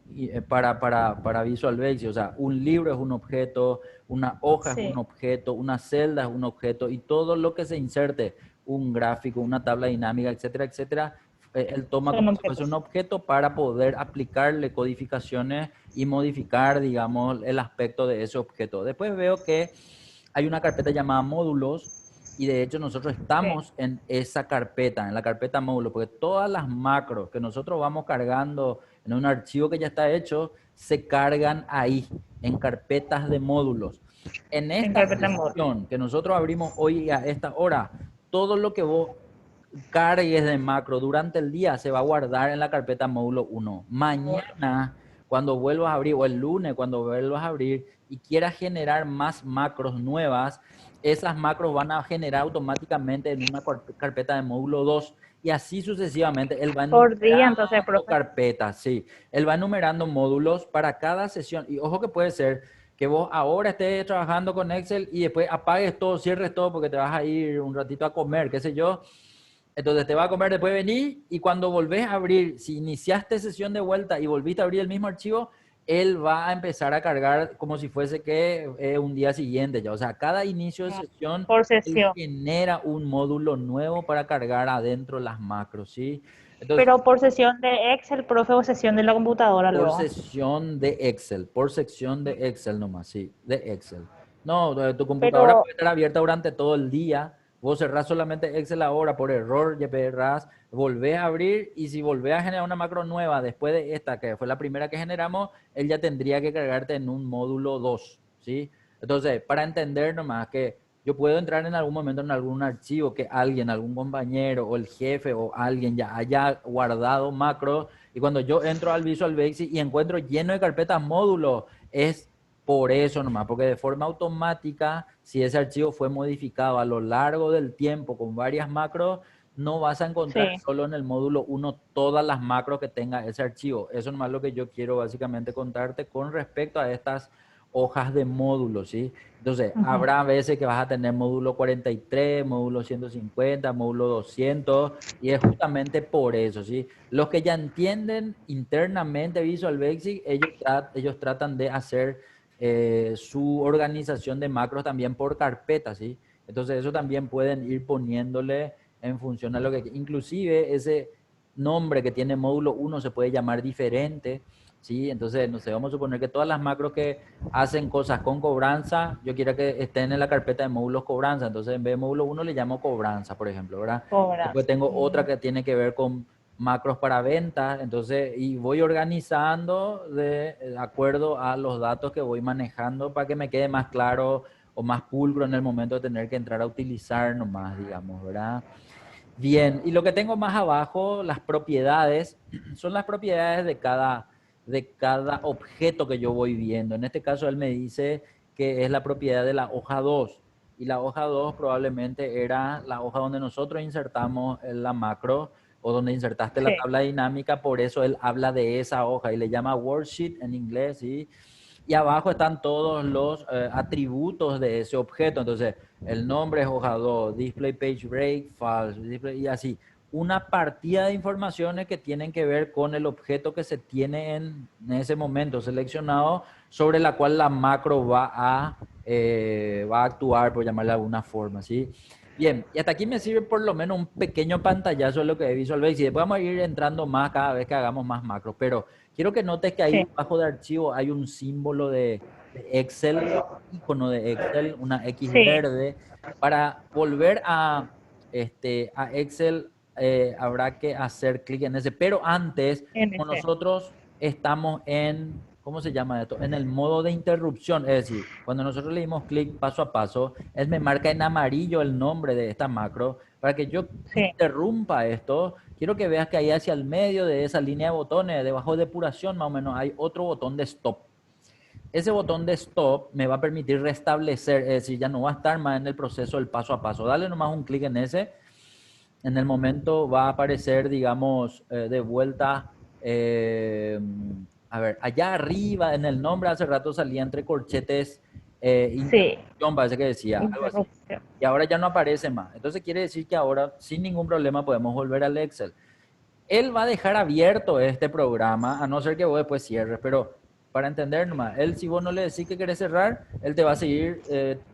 Speaker 1: para Visual Basic, o sea, un libro es un objeto, una hoja es un
Speaker 2: Sí,
Speaker 1: objeto, una celda es un objeto y todo lo que se inserte, un gráfico, una tabla dinámica, etcétera, etcétera, él toma
Speaker 2: son
Speaker 1: como si fuese un
Speaker 2: objetos.
Speaker 1: objeto para poder aplicarle codificaciones y modificar, digamos, el aspecto de ese objeto. Después veo que hay una carpeta llamada módulos y de hecho nosotros
Speaker 2: Sí,
Speaker 1: estamos en esa carpeta, en la carpeta módulo, porque todas las macros que nosotros vamos cargando en un archivo que ya está hecho, se cargan ahí, en carpetas de módulos. En
Speaker 2: en
Speaker 1: esta
Speaker 2: carpeta móvil.
Speaker 1: sesión que nosotros abrimos hoy a esta hora, todo lo que vos cargues de macro durante el día se va a guardar en la carpeta módulo 1. Mañana, cuando vuelvas a abrir, o el lunes, cuando vuelvas a abrir y quieras generar más macros nuevas, esas macros van a generar automáticamente en una carpeta de módulo 2 y así sucesivamente. Él va
Speaker 2: Por día, entonces,
Speaker 1: enumerando
Speaker 2: profe.
Speaker 1: carpetas, sí. Él va enumerando módulos para cada sesión. Y ojo que puede ser que vos ahora estés trabajando con Excel y después apagues todo, cierres todo porque te vas a ir un ratito a comer, qué sé yo. Entonces te va a comer, después venir y cuando volvés a abrir, si iniciaste sesión de vuelta y volviste a abrir el mismo archivo, él va a empezar a cargar como si fuese que un día siguiente ya. O sea, cada inicio de
Speaker 2: Ah,
Speaker 1: sesión,
Speaker 2: por
Speaker 1: él
Speaker 2: sesión.
Speaker 1: genera un módulo nuevo para cargar adentro las macros, ¿sí? Entonces,
Speaker 2: Pero por sesión de Excel, profe, o sesión de la computadora
Speaker 1: por
Speaker 2: luego.
Speaker 1: sesión de Excel, por sección de Excel nomás, sí, de Excel. No, tu computadora
Speaker 2: Pero,
Speaker 1: puede estar abierta durante todo el día. Vos cerrás solamente Excel ahora por error, ya cerrás, volvés a abrir y si volvés a generar una macro nueva después de esta, que fue la primera que generamos, él ya tendría que cargarte en un módulo 2, ¿sí? Entonces, para entender nomás que yo puedo entrar en algún momento en algún archivo que alguien, algún compañero o el jefe o alguien ya haya guardado macro y cuando yo entro al Visual Basic y encuentro lleno de carpetas módulos, es por eso nomás, porque de forma automática, si ese archivo fue modificado a lo largo del tiempo con varias macros, no vas a encontrar
Speaker 2: sí.
Speaker 1: solo en el módulo uno todas las macros que tenga ese archivo. Eso nomás es lo que yo quiero básicamente contarte con respecto a estas hojas de módulos, ¿sí? Entonces,
Speaker 2: Ujú.
Speaker 1: habrá veces que vas a tener módulo 43, módulo 150, módulo 200, y es justamente por eso, ¿sí? Los que ya entienden internamente Visual Basic, ellos tratan de hacer su organización de macros también por carpetas, ¿sí? Entonces, eso también pueden ir poniéndole en función a lo que... Inclusive, ese nombre que tiene módulo uno se puede llamar diferente, ¿sí? Entonces, no sé, vamos a suponer que todas las macros que hacen cosas con cobranza, yo quiero que estén en la carpeta de módulos cobranza, entonces en vez de módulo uno le llamo cobranza, por ejemplo, ¿verdad? Después
Speaker 2: Cobras.
Speaker 1: tengo otra que tiene que ver con macros para ventas, entonces, y voy organizando de acuerdo a los datos que voy manejando para que me quede más claro o más pulcro en el momento de tener que entrar a utilizar nomás, digamos, ¿verdad? Bien, y lo que tengo más abajo, las propiedades, son las propiedades de cada objeto que yo voy viendo. En este caso, él me dice que es la propiedad de la hoja 2 y la hoja 2 probablemente era la hoja donde nosotros insertamos la macro o donde insertaste la
Speaker 2: Sí.
Speaker 1: tabla dinámica, por eso él habla de esa hoja y le llama worksheet en inglés, ¿sí? Y abajo están todos los atributos de ese objeto. Entonces, el nombre es hoja 2, display page break, false, display, y así. Una partida de informaciones que tienen que ver con el objeto que se tiene en ese momento seleccionado, sobre la cual la macro va a actuar, por llamarla de alguna forma, ¿sí? Bien, y hasta aquí me sirve por lo menos un pequeño pantallazo de lo que es Visual Basic. Y después vamos a ir entrando más cada vez que hagamos más macros. Pero quiero que notes que ahí
Speaker 2: Sí.
Speaker 1: debajo de archivo hay un símbolo de Excel, icono de Excel, una X
Speaker 2: Sí.
Speaker 1: verde. Para volver a Excel habrá que hacer clic en ese. Pero antes,
Speaker 2: En
Speaker 1: como
Speaker 2: ese.
Speaker 1: nosotros estamos en, ¿cómo se llama esto? En el modo de interrupción. Es decir, cuando nosotros le dimos clic paso a paso, él me marca en amarillo el nombre de esta macro. Para que yo
Speaker 2: Sí.
Speaker 1: interrumpa esto, quiero que veas que ahí hacia el medio de esa línea de botones, debajo de depuración más o menos, hay otro botón de stop. Ese botón de stop me va a permitir restablecer, es decir, ya no va a estar más en el proceso del paso a paso. Dale nomás un clic en ese. En el momento va a aparecer, digamos, de vuelta, a ver, allá arriba en el nombre hace rato salía entre corchetes,
Speaker 2: Sí.
Speaker 1: interrupción, parece que decía, algo así.
Speaker 2: Interrupción.
Speaker 1: Y ahora ya no aparece más. Entonces quiere decir que ahora sin ningún problema podemos volver al Excel. Él va a dejar abierto este programa, a no ser que vos después cierres, pero para entender nomás, él si vos no le decís que querés cerrar, él te va a seguir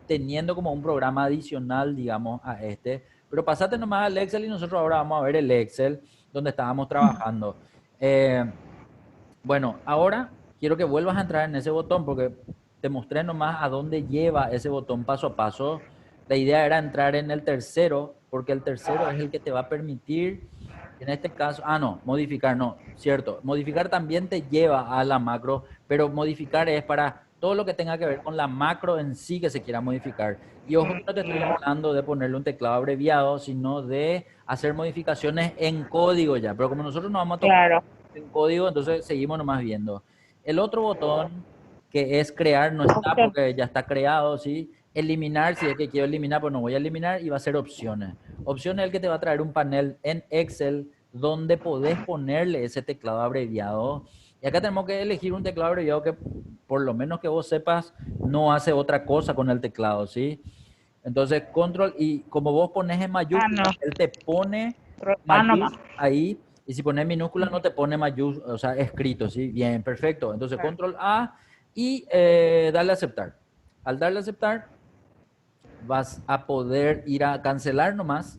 Speaker 1: teniendo como un programa adicional, digamos, a este. Pero pasate nomás al Excel y nosotros ahora vamos a ver el Excel donde estábamos trabajando. Eh, bueno, ahora quiero que vuelvas a entrar en ese botón porque te mostré nomás a dónde lleva ese botón paso a paso. La idea era entrar en el tercero porque el tercero es el que te va a permitir, en este caso, no, modificar, no, cierto. Modificar también te lleva a la macro, pero modificar es para todo lo que tenga que ver con la macro en sí que se quiera modificar. Y ojo que no te estoy hablando de ponerle un teclado abreviado, sino de hacer modificaciones en código ya. Pero como nosotros no vamos a tocar
Speaker 2: Claro.
Speaker 1: en código, entonces seguimos nomás viendo. El otro botón que es crear no está
Speaker 2: Opción.
Speaker 1: porque ya está creado, ¿sí? Eliminar, si es que quiero eliminar, pues no voy a eliminar y va a ser opciones. Opciones es el que te va a traer un panel en Excel donde podés ponerle ese teclado abreviado. Y acá tenemos que elegir un teclado abreviado que por lo menos que vos sepas no hace otra cosa con el teclado, ¿sí? Entonces, control, y como vos pones en
Speaker 2: Ah,
Speaker 1: mayúscula,
Speaker 2: no.
Speaker 1: él te pone
Speaker 2: Ah, no más.
Speaker 1: mayúscula ahí Y si pones minúscula no te pone mayúscula, o sea, escrito, ¿sí? Bien, perfecto. Entonces,
Speaker 2: Claro.
Speaker 1: control A y darle a aceptar. Al darle a aceptar, vas a poder ir a cancelar nomás,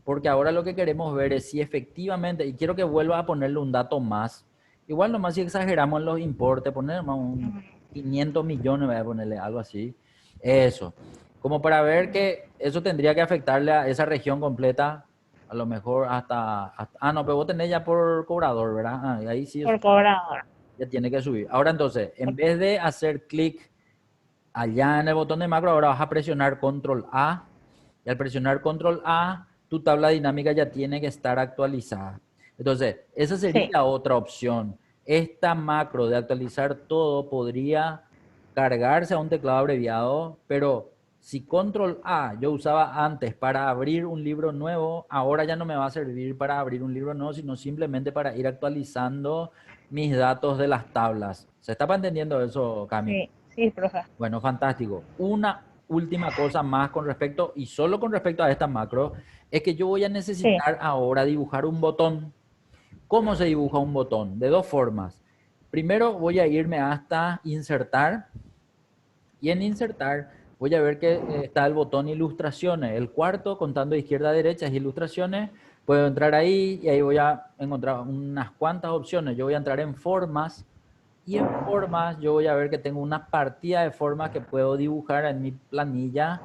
Speaker 1: porque ahora lo que queremos ver es si efectivamente, y quiero que vuelva a ponerle un dato más, igual nomás si exageramos en los importes, poner más un 500 millones, voy a ponerle algo así, eso, como para ver que eso tendría que afectarle a esa región completa, a lo mejor no, pero vos tenés ya por cobrador, ¿verdad? Y ahí sí
Speaker 2: Por cobrador.
Speaker 1: ya tiene que subir. Ahora entonces, en vez de hacer clic allá en el botón de macro, ahora vas a presionar control A y al presionar control A, tu tabla dinámica ya tiene que estar actualizada. Entonces, esa
Speaker 2: Sí,
Speaker 1: sería otra opción. Esta macro de actualizar todo podría cargarse a un teclado abreviado, pero si control A yo usaba antes para abrir un libro nuevo, ahora ya no me va a servir para abrir un libro nuevo, sino simplemente para ir actualizando mis datos de las tablas. ¿Se está entendiendo eso, Cami?
Speaker 2: sí, sí, profe.
Speaker 1: Bueno, fantástico. Una última cosa más con respecto, y solo con respecto a esta macro, es que yo voy a
Speaker 2: Sí,
Speaker 1: necesitar ahora dibujar un botón. ¿Cómo se dibuja un botón? De dos formas. Primero voy a irme hasta insertar y en insertar voy a ver que está el botón ilustraciones. El cuarto, contando de izquierda a derecha, es ilustraciones. Puedo entrar ahí y ahí voy a encontrar unas cuantas opciones. Yo voy a entrar en formas y en formas yo voy a ver que tengo una partida de formas que puedo dibujar en mi planilla.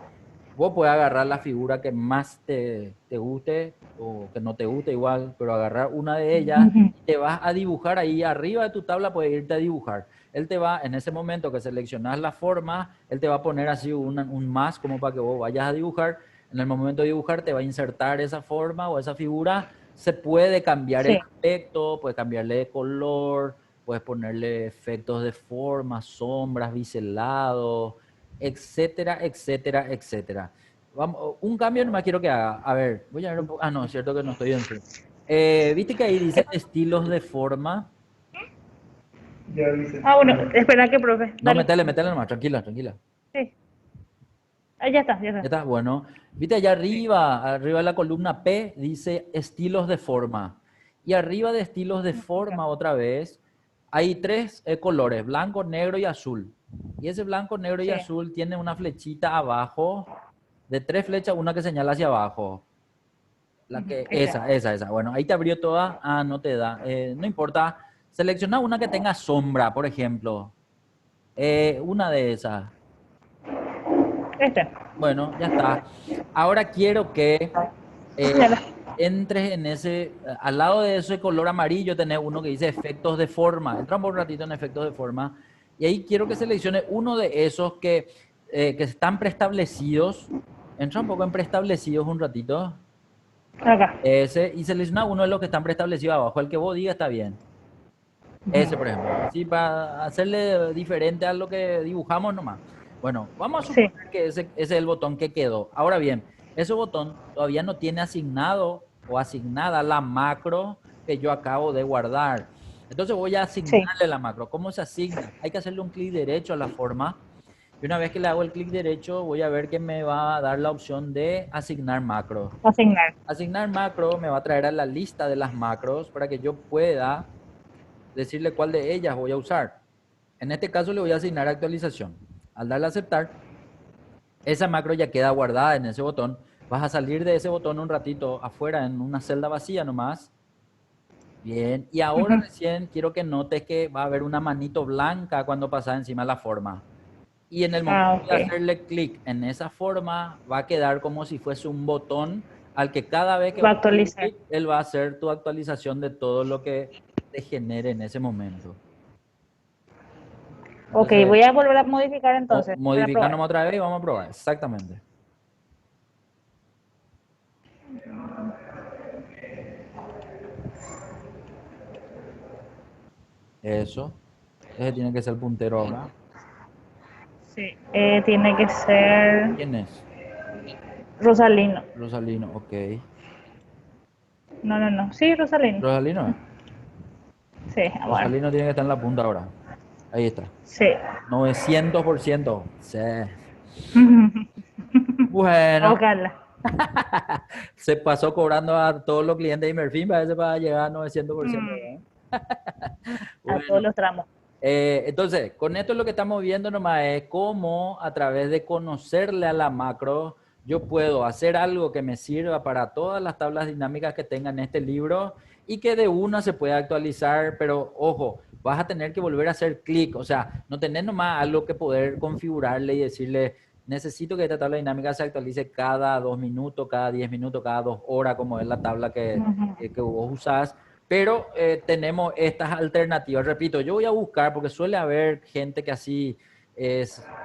Speaker 1: Vos puedes agarrar la figura que más te guste o que no te guste igual, pero agarrar una de ellas y te vas a dibujar ahí arriba de tu tabla, puedes irte a dibujar. Él te va, en ese momento que seleccionas la forma, él te va a poner así un más como para que vos vayas a dibujar. En el momento de dibujar te va a insertar esa forma o esa figura. Se puede cambiar el
Speaker 2: sí.
Speaker 1: aspecto, puedes cambiarle de color, puedes ponerle efectos de forma, sombras, biselados, etcétera, etcétera, etcétera. Vamos, un cambio nomás quiero que haga. A ver, voy a ver un poco. Ah, no, es cierto que no estoy en Zoom. ¿Viste que ahí dice estilos de forma?
Speaker 3: Ya dice.
Speaker 2: Ah, bueno, espera que, profe.
Speaker 1: No,
Speaker 2: Dale.
Speaker 1: metele nomás, tranquila, tranquila.
Speaker 2: Sí. Ah, ya está, ya
Speaker 1: Ya
Speaker 2: está.
Speaker 1: está, bueno. Viste allá arriba de la columna P dice estilos de forma. Y arriba de estilos de forma otra vez, hay tres colores, blanco, negro y azul. Y ese blanco, negro y
Speaker 2: Sí.
Speaker 1: azul tiene una flechita abajo, de tres flechas, una que señala hacia abajo. La que,
Speaker 2: Ahí está.
Speaker 1: esa. Bueno, ahí te abrió toda. Ah, no te da. No importa. Selecciona una que tenga sombra, por ejemplo. Una de esas.
Speaker 2: Este.
Speaker 1: Bueno, ya está. Ahora quiero que
Speaker 2: Ya está.
Speaker 1: entres en ese, al lado de ese color amarillo tenés uno que dice efectos de forma. Entra un ratito en efectos de forma y ahí quiero que seleccione uno de esos que están preestablecidos. Entra un poco en preestablecidos un ratito.
Speaker 2: Acá.
Speaker 1: Ese, y selecciona uno de los que están preestablecidos abajo. El que vos digas está bien. Ese, por ejemplo. Así para hacerle diferente a lo que dibujamos nomás. Bueno, vamos a
Speaker 2: Sí.
Speaker 1: suponer que ese es el botón que quedó. Ahora bien, ese botón todavía no tiene asignado o asignada la macro que yo acabo de guardar. Entonces voy a
Speaker 2: Sí.
Speaker 1: asignarle la macro. ¿Cómo se asigna? Hay que hacerle un clic derecho a la forma. Y una vez que le hago el clic derecho, voy a ver que me va a dar la opción de asignar macro.
Speaker 2: Asignar.
Speaker 1: Asignar macro me va a traer a la lista de las macros para que yo pueda decirle cuál de ellas voy a usar. En este caso le voy a asignar actualización. Al darle a aceptar, esa macro ya queda guardada en ese botón. Vas a salir de ese botón un ratito afuera en una celda vacía nomás. Bien, y ahora recién quiero que notes que va a haber una manito blanca cuando pasas encima de la forma. Y en el momento
Speaker 2: Ah,
Speaker 1: de
Speaker 2: ok.
Speaker 1: hacerle clic en esa forma, va a quedar como si fuese un botón al que cada vez que
Speaker 2: Va a
Speaker 1: vos le des
Speaker 2: actualizar.
Speaker 1: clic, él va a hacer tu actualización de todo lo que te genere en ese momento.
Speaker 2: Ok,
Speaker 1: Entonces,
Speaker 2: voy a volver a modificar entonces para probar.
Speaker 1: modificando otra vez y vamos a probar. Exactamente. Eso. Ese tiene que ser el puntero ahora.
Speaker 2: Sí. Tiene que ser
Speaker 1: ¿Quién es?
Speaker 2: Rosalino.
Speaker 1: Rosalino, ok.
Speaker 2: No, no, no. Sí, Rosalino.
Speaker 1: Rosalino,
Speaker 2: Sí, bueno.
Speaker 1: Rosalino tiene que estar en la punta ahora. Ahí está.
Speaker 2: Sí.
Speaker 1: 900%. Sí. Bueno,
Speaker 2: Ojalá.
Speaker 1: Se pasó cobrando a todos los clientes de Inmerfin, parece para llegar a 900%,
Speaker 2: Mm,
Speaker 1: ¿verdad?
Speaker 2: a todos
Speaker 1: Bueno,
Speaker 2: los tramos.
Speaker 1: entonces, con esto lo que estamos viendo nomás es cómo a través de conocerle a la macro, yo puedo hacer algo que me sirva para todas las tablas dinámicas que tenga en este libro y que de una se pueda actualizar, pero ojo, vas a tener que volver a hacer clic, o sea, no tener nomás algo que poder configurarle y decirle, necesito que esta tabla dinámica se actualice cada 2 minutos, cada 10 minutos, cada 2 horas, como es la tabla
Speaker 2: Ujú.
Speaker 1: que vos usás. Pero tenemos estas alternativas. Repito, yo voy a buscar porque suele haber gente que así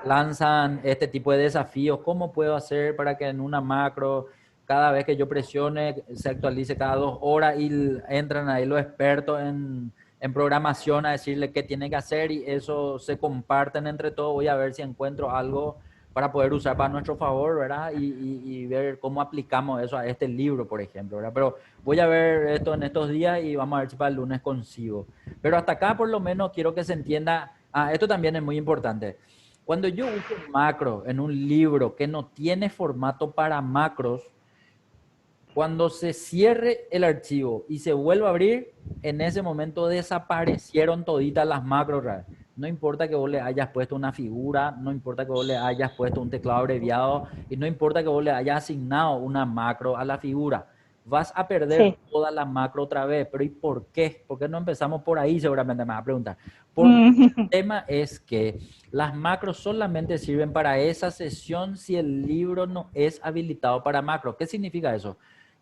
Speaker 1: lanzan este tipo de desafíos. ¿Cómo puedo hacer para que en una macro, cada vez que yo presione, se actualice cada 2 horas y entran ahí los expertos en programación a decirle qué tiene que hacer y eso se comparten entre todos? Voy a ver si encuentro algo para poder usar para nuestro favor, ¿verdad? Y ver cómo aplicamos eso a este libro, por ejemplo, ¿verdad? Pero voy a ver esto en estos días y vamos a ver si para el lunes consigo. Pero hasta acá por lo menos quiero que se entienda, esto también es muy importante. Cuando yo uso macro en un libro que no tiene formato para macros, cuando se cierre el archivo y se vuelva a abrir, en ese momento desaparecieron toditas las macros. No importa que vos le hayas puesto una figura, no importa que vos le hayas puesto un teclado abreviado y no importa que vos le hayas asignado una macro a la figura. Vas a perder
Speaker 2: Sí.
Speaker 1: toda la macro otra vez. ¿Pero y por qué? ¿Por qué no empezamos por ahí? Seguramente me vas a preguntar. Porque el
Speaker 2: Mm.
Speaker 1: tema es que las macros solamente sirven para esa sesión si el libro no es habilitado para macro. ¿Qué significa eso?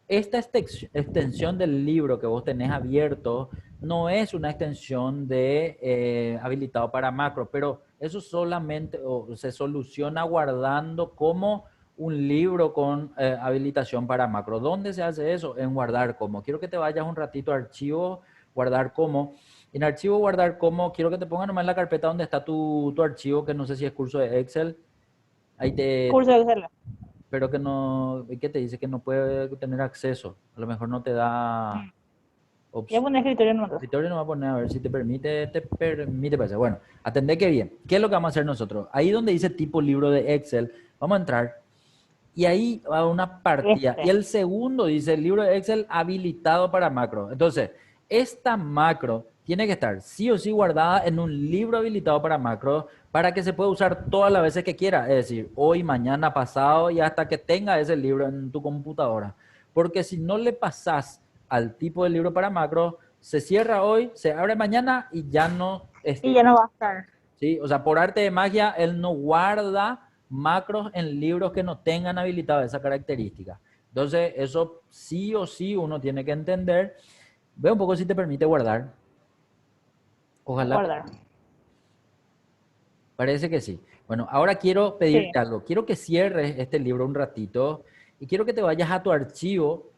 Speaker 1: Esta extensión del libro que vos tenés abierto no es una extensión de habilitado para macro, pero eso solamente se soluciona guardando como un libro con habilitación para macro. ¿Dónde se hace eso? En guardar como. Quiero que te vayas un ratito a archivo, guardar como. En archivo, guardar como, quiero que te pongas nomás en la carpeta donde está tu archivo, que no sé si es curso de Excel. Ahí
Speaker 2: Curso de Excel.
Speaker 1: pero que no, ¿qué te dice? Que no puede tener acceso. A lo mejor no te da
Speaker 2: Mm. Ya
Speaker 1: opción.
Speaker 2: pone escritorio en otro.
Speaker 1: Escritorio no va a poner a ver si te permite pasar. Bueno, atendé que bien. ¿Qué es lo que vamos a hacer nosotros? Ahí donde dice tipo libro de Excel, vamos a entrar y ahí va una partida. Y
Speaker 2: Este.
Speaker 1: el segundo dice libro de Excel habilitado para macro. Entonces, esta macro tiene que estar sí o sí guardada en un libro habilitado para macro para que se pueda usar todas las veces que quiera. Es decir, hoy, mañana, pasado y hasta que tenga ese libro en tu computadora. Porque si no le pasas al tipo de libro para macro, se cierra hoy, se abre mañana y ya no
Speaker 2: Y
Speaker 1: está.
Speaker 2: ya no va a estar.
Speaker 1: ¿Sí? O sea, por arte de magia, él no guarda macros en libros que no tengan habilitado esa característica. Entonces, eso sí o sí uno tiene que entender. Ve un poco si te permite guardar. Ojalá.
Speaker 2: Guardar.
Speaker 1: Parece que sí. Bueno, ahora quiero pedirte
Speaker 2: Sí.
Speaker 1: algo. Quiero que cierres este libro un ratito y quiero que te vayas a tu archivo.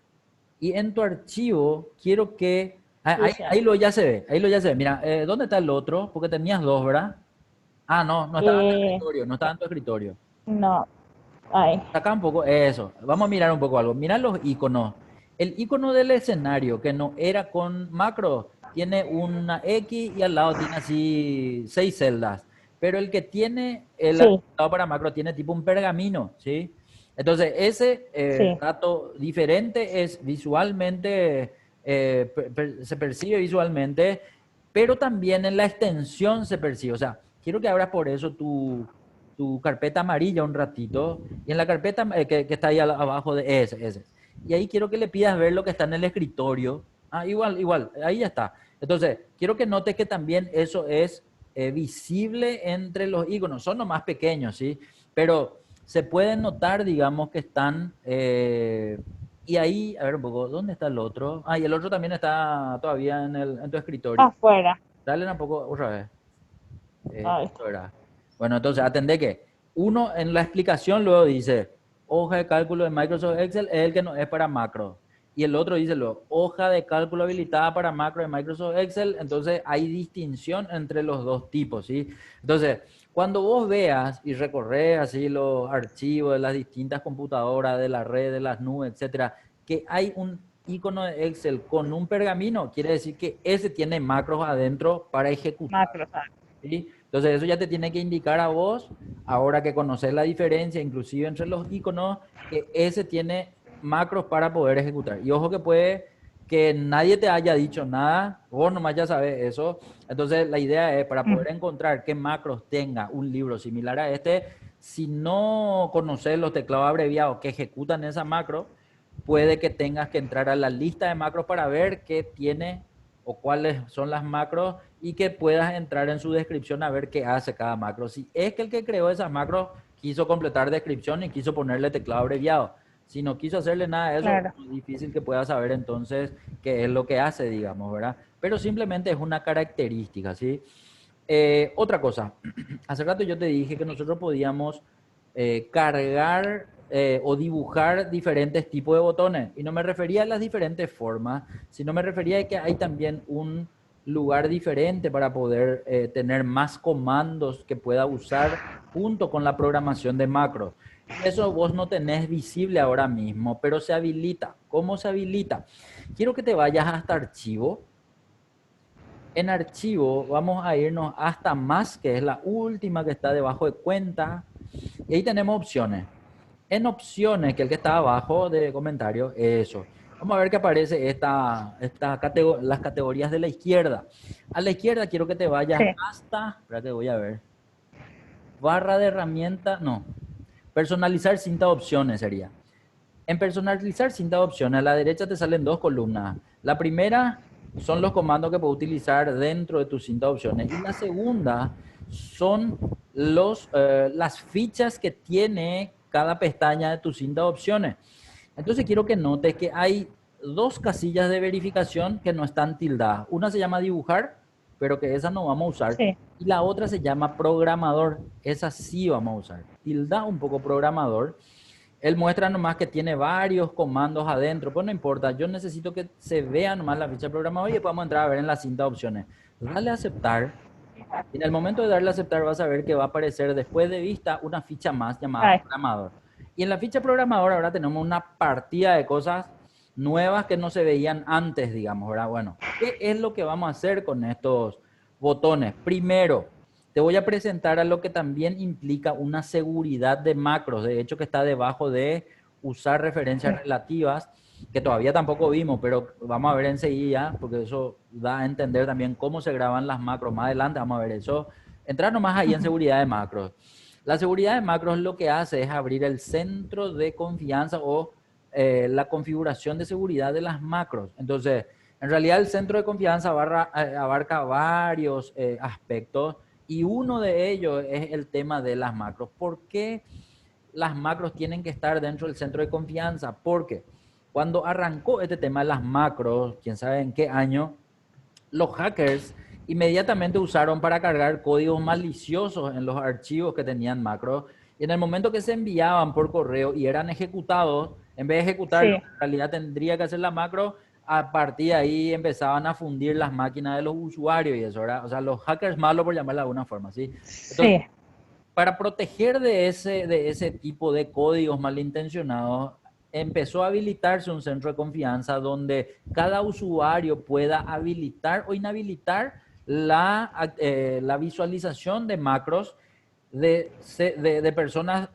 Speaker 1: Y en tu archivo quiero que...
Speaker 2: Sí,
Speaker 1: Ahí lo ya se ve. Ahí lo ya se ve. Mira, ¿dónde está el otro? Porque tenías dos, ¿verdad? Ah, no, no estaba en tu
Speaker 2: Eh,
Speaker 1: escritorio. No estaba en tu escritorio.
Speaker 2: no. Ay.
Speaker 1: Acá un poco, eso. Vamos a mirar un poco algo. Mira los iconos. El icono del escenario, que no era con macro, tiene una X y al lado tiene así 6 celdas. Pero el que tiene el
Speaker 2: Sí.
Speaker 1: habilitado para macro tiene tipo un pergamino, ¿sí? Entonces, ese
Speaker 2: Sí.
Speaker 1: dato diferente es visualmente, se percibe visualmente, pero también en la extensión se percibe. O sea, quiero que abras por eso tu carpeta amarilla un ratito y en la carpeta que está ahí abajo de ese. Y ahí quiero que le pidas ver lo que está en el escritorio. Ah, igual, ahí ya está. Entonces, quiero que notes que también eso es visible entre los iconos. Son los más pequeños, ¿sí? Pero se pueden notar, digamos, que están... y ahí, a ver un poco, ¿dónde está el otro? Ah, y el otro también está todavía en tu escritorio.
Speaker 2: Afuera.
Speaker 1: Dale un poco, otra vez.
Speaker 2: Ahí
Speaker 1: Esto
Speaker 2: está.
Speaker 1: era. Bueno, entonces atendé que uno en la explicación luego dice, hoja de cálculo de Microsoft Excel es el que no es para macro. Y el otro dice luego, hoja de cálculo habilitada para macro de Microsoft Excel. Entonces hay distinción entre los dos tipos, ¿sí? Entonces, cuando vos veas y recorres así los archivos de las distintas computadoras, de la red, de las nubes, etcétera, que hay un icono de Excel con un pergamino, quiere decir que ese tiene macros adentro para ejecutar.
Speaker 2: Macro. Ah.
Speaker 1: ¿Sí? Entonces eso ya te tiene que indicar a vos ahora que conoces la diferencia, inclusive entre los iconos, que ese tiene macros para poder ejecutar. Y ojo que puede que nadie te haya dicho nada, vos nomás ya sabes eso. Entonces la idea es para poder encontrar qué macros tenga un libro similar a este, si no conoces los teclados abreviados que ejecutan esa macro, puede que tengas que entrar a la lista de macros para ver qué tiene o cuáles son las macros y que puedas entrar en su descripción a ver qué hace cada macro. Si es que el que creó esas macros quiso completar descripción y quiso ponerle teclado abreviado. Si no quiso hacerle nada de eso,
Speaker 2: Claro.
Speaker 1: es difícil que pueda saber entonces qué es lo que hace, digamos, ¿verdad? Pero simplemente es una característica, ¿sí? Otra cosa, hace rato yo te dije que nosotros podíamos cargar o dibujar diferentes tipos de botones. Y no me refería a las diferentes formas, sino me refería a que hay también un lugar diferente para poder tener más comandos que pueda usar junto con la programación de macros. Eso vos no tenés visible ahora mismo, pero se habilita. ¿Cómo se habilita? Quiero que te vayas hasta archivo. En archivo vamos a irnos hasta más, que es la última que está debajo de cuenta. Y ahí tenemos opciones. En opciones, que el que está abajo de comentarios, eso. Vamos a ver que aparece las categorías de la izquierda. A la izquierda quiero que te vayas
Speaker 2: Sí.
Speaker 1: hasta, espérate, voy a ver. Barra de herramienta, no. Personalizar cinta de opciones sería. En personalizar cinta de opciones, a la derecha te salen dos columnas. La primera son los comandos que puedes utilizar dentro de tu cinta de opciones. Y la segunda son las fichas que tiene cada pestaña de tu cinta de opciones. Entonces quiero que notes que hay dos casillas de verificación que no están tildadas. Una se llama dibujar, pero que esa no vamos a usar.
Speaker 2: Sí.
Speaker 1: Y la otra se llama programador. Esa sí vamos a usar. Tilda un poco programador. Él muestra nomás que tiene varios comandos adentro, pues no importa, yo necesito que se vea nomás la ficha de programador y después vamos a entrar a ver en la cinta de opciones. Dale a aceptar. Y en el momento de darle a aceptar vas a ver que va a aparecer después de vista una ficha más llamada
Speaker 2: Ay,
Speaker 1: programador. Y en la ficha programador ahora tenemos una partida de cosas nuevas que no se veían antes, digamos, ¿verdad? Bueno, ¿qué es lo que vamos a hacer con estos botones? Primero, te voy a presentar a lo que también implica una seguridad de macros, de hecho que está debajo de usar referencias relativas, que todavía tampoco vimos, pero vamos a ver enseguida, porque eso da a entender también cómo se graban las macros. Más adelante vamos a ver eso. Entrar nomás ahí en seguridad de macros. La seguridad de macros lo que hace es abrir el centro de confianza o la configuración de seguridad de las macros. Entonces, en realidad el centro de confianza abarca varios aspectos y uno de ellos es el tema de las macros. ¿Por qué las macros tienen que estar dentro del centro de confianza? Porque cuando arrancó este tema de las macros, quién sabe en qué año, los hackers inmediatamente usaron para cargar códigos maliciosos en los archivos que tenían macros. Y en el momento que se enviaban por correo y eran ejecutados, en vez de ejecutar lo
Speaker 2: sí,
Speaker 1: que en realidad tendría que hacer la macro, a partir de ahí empezaban a fundir las máquinas de los usuarios y eso, ¿verdad? O sea, los hackers malos, por llamarlo de alguna forma, ¿sí? Entonces,
Speaker 2: sí,
Speaker 1: para proteger de ese tipo de códigos malintencionados, empezó a habilitarse un centro de confianza donde cada usuario pueda habilitar o inhabilitar la visualización de macros de personas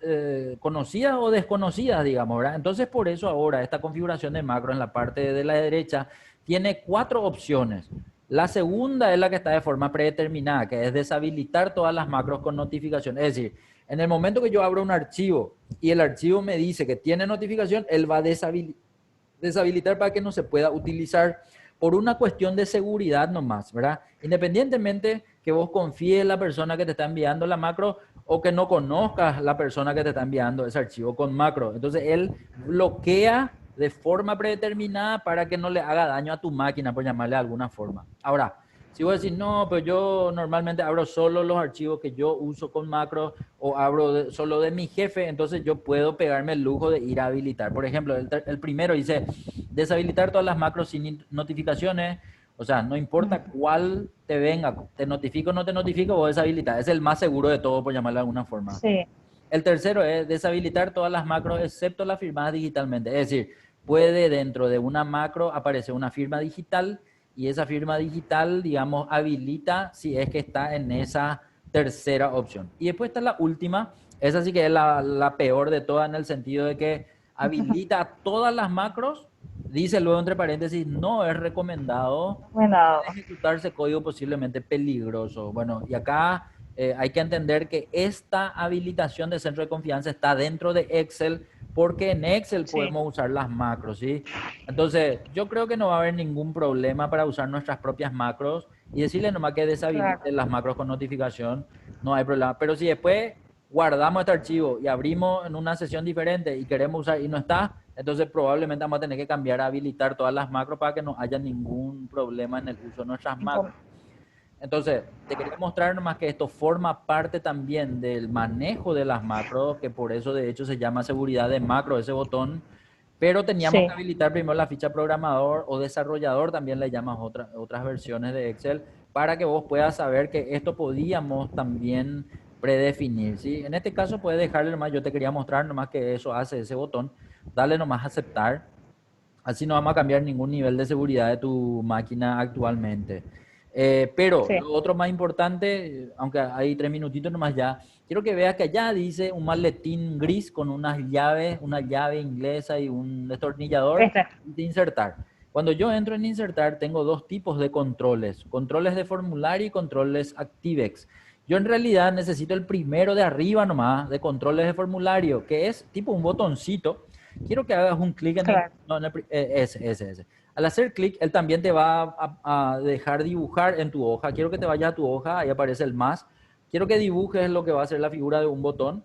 Speaker 1: conocidas o desconocidas, digamos, ¿verdad? Entonces, por eso ahora esta configuración de macro en la parte de la derecha tiene 4 opciones. La segunda es la que está de forma predeterminada, que es deshabilitar todas las macros con notificación. Es decir, en el momento que yo abro un archivo y el archivo me dice que tiene notificación, él va a deshabilitar para que no se pueda utilizar por una cuestión de seguridad nomás, ¿verdad? Independientemente que vos confíes en la persona que te está enviando la macro o que no conozcas la persona que te está enviando ese archivo con macro. Entonces él bloquea de forma predeterminada para que no le haga daño a tu máquina, por llamarle de alguna forma. Ahora, si vos decís, no, pero yo normalmente abro solo los archivos que yo uso con macro o abro solo de mi jefe, entonces yo puedo pegarme el lujo de ir a habilitar. Por ejemplo, el primero dice, deshabilitar todas las macros sin notificaciones. O sea, no importa cuál te venga, te notifico o no te notifico, vos deshabilitas. Es el más seguro de todo, por llamarlo de alguna forma.
Speaker 2: sí,
Speaker 1: El tercero es deshabilitar todas las macros excepto las firmadas digitalmente. Es decir, puede dentro de una macro aparecer una firma digital y esa firma digital, digamos, habilita si es que está en esa tercera opción. Y después está la última, esa sí que es la peor de todas en el sentido de que habilita todas las macros, dice luego entre paréntesis, no es recomendado
Speaker 2: Bueno,
Speaker 1: ejecutarse código posiblemente peligroso. Bueno, y acá hay que entender que esta habilitación de centro de confianza está dentro de Excel porque en Excel
Speaker 2: sí,
Speaker 1: podemos usar las macros, ¿sí? Entonces, yo creo que no va a haber ningún problema para usar nuestras propias macros y decirle nomás que
Speaker 2: claro.
Speaker 1: deshabilite las macros con notificación, no hay problema. Pero si después guardamos este archivo y abrimos en una sesión diferente y queremos usar y no está, entonces probablemente vamos a tener que cambiar a habilitar todas las macros para que no haya ningún problema en el uso de nuestras macros. Entonces, te quería mostrar nomás que esto forma parte también del manejo de las macros, que por eso de hecho se llama seguridad de macro, ese botón, pero teníamos
Speaker 2: Sí,
Speaker 1: que habilitar primero la ficha programador o desarrollador, también le llamas otras versiones de Excel, para que vos puedas saber que esto podíamos también predefinir, ¿sí? En este caso puedes dejarle nomás, yo te quería mostrar nomás que eso hace ese botón, dale nomás a aceptar. Así no vamos a cambiar ningún nivel de seguridad de tu máquina actualmente. Pero
Speaker 2: sí,
Speaker 1: lo otro más importante, aunque hay 3 minutitos nomás ya, quiero que veas que allá dice un maletín gris con unas llaves, una llave inglesa y un destornillador
Speaker 2: este,
Speaker 1: de insertar. Cuando yo entro en insertar, tengo dos tipos de controles, controles de formulario y controles ActiveX. Yo en realidad necesito el primero de arriba nomás, de controles de formulario, que es tipo un botoncito. Quiero que hagas un clic en el,
Speaker 2: claro.
Speaker 1: no, ese. Al hacer clic, él también te va a dejar dibujar en tu hoja. Quiero que te vayas a tu hoja, ahí aparece el más. Quiero que dibujes lo que va a ser la figura de un botón.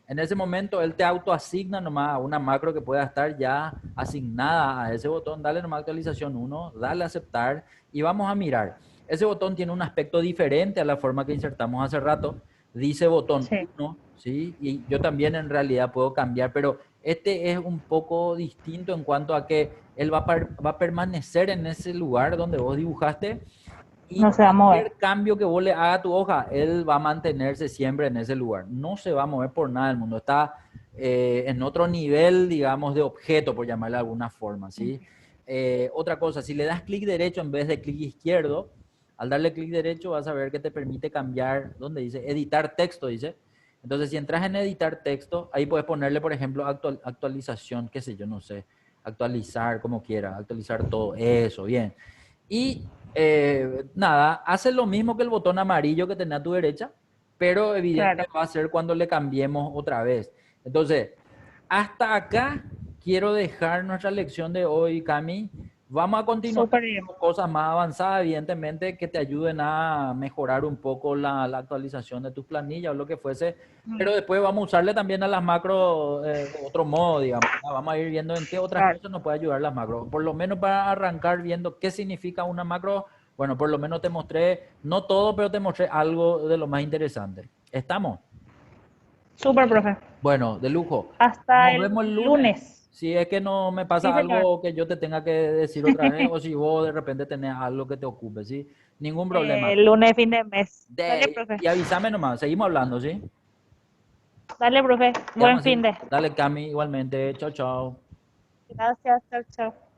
Speaker 1: En ese momento, él te autoasigna nomás a una macro que pueda estar ya asignada a ese botón. Dale nomás actualización 1, dale a aceptar y vamos a mirar. Ese botón tiene un aspecto diferente a la forma que insertamos hace rato. Dice botón
Speaker 2: Sí,
Speaker 1: 1, ¿sí? Y yo también en realidad puedo cambiar, pero este es un poco distinto en cuanto a que él va a permanecer en ese lugar donde vos dibujaste y
Speaker 2: no se va a mover.
Speaker 1: cualquier cambio que vos le hagas a tu hoja, él va a mantenerse siempre en ese lugar. No se va a mover por nada del mundo. Está en otro nivel, digamos, de objeto, por llamarle de alguna forma, ¿sí? Otra cosa, si le das clic derecho en vez de clic izquierdo, al darle clic derecho vas a ver que te permite cambiar, donde dice editar texto, dice. Entonces, si entras en editar texto, ahí puedes ponerle, por ejemplo, actualización, qué sé yo, no sé, actualizar como quiera, actualizar todo, eso, bien. Y nada, hace lo mismo que el botón amarillo que tenés a tu derecha, pero
Speaker 2: Claro,
Speaker 1: evidentemente va a ser cuando le cambiemos otra vez. Entonces, hasta acá quiero dejar nuestra lección de hoy, Cami. Vamos a continuar
Speaker 2: súper bien.
Speaker 1: con cosas más avanzadas, evidentemente, que te ayuden a mejorar un poco la actualización de tus planillas o lo que fuese, pero después vamos a usarle también a las macros de otro modo, digamos. Vamos a ir viendo en qué otras
Speaker 2: Claro,
Speaker 1: cosas nos puede ayudar las macros. Por lo menos para arrancar viendo qué significa una macro, bueno, por lo menos te mostré, no todo, pero te mostré algo de lo más interesante. ¿Estamos?
Speaker 2: súper, profe.
Speaker 1: Bueno, de lujo.
Speaker 2: Hasta
Speaker 1: Nos
Speaker 2: el
Speaker 1: vemos el lunes.
Speaker 2: lunes.
Speaker 1: Si es que no me
Speaker 2: Sí,
Speaker 1: pasa
Speaker 2: señor.
Speaker 1: algo que yo te tenga que decir otra vez, o si vos de repente tenés algo que te ocupe, ¿sí? Ningún problema.
Speaker 2: El lunes, fin de mes. Dale, profe.
Speaker 1: Y avísame nomás, seguimos hablando, ¿sí?
Speaker 2: Dale, profe.
Speaker 1: Quedamos
Speaker 2: Buen
Speaker 1: así.
Speaker 2: fin de.
Speaker 1: Dale, Cami, igualmente. Chao, chao.
Speaker 2: Gracias. Chao, chao.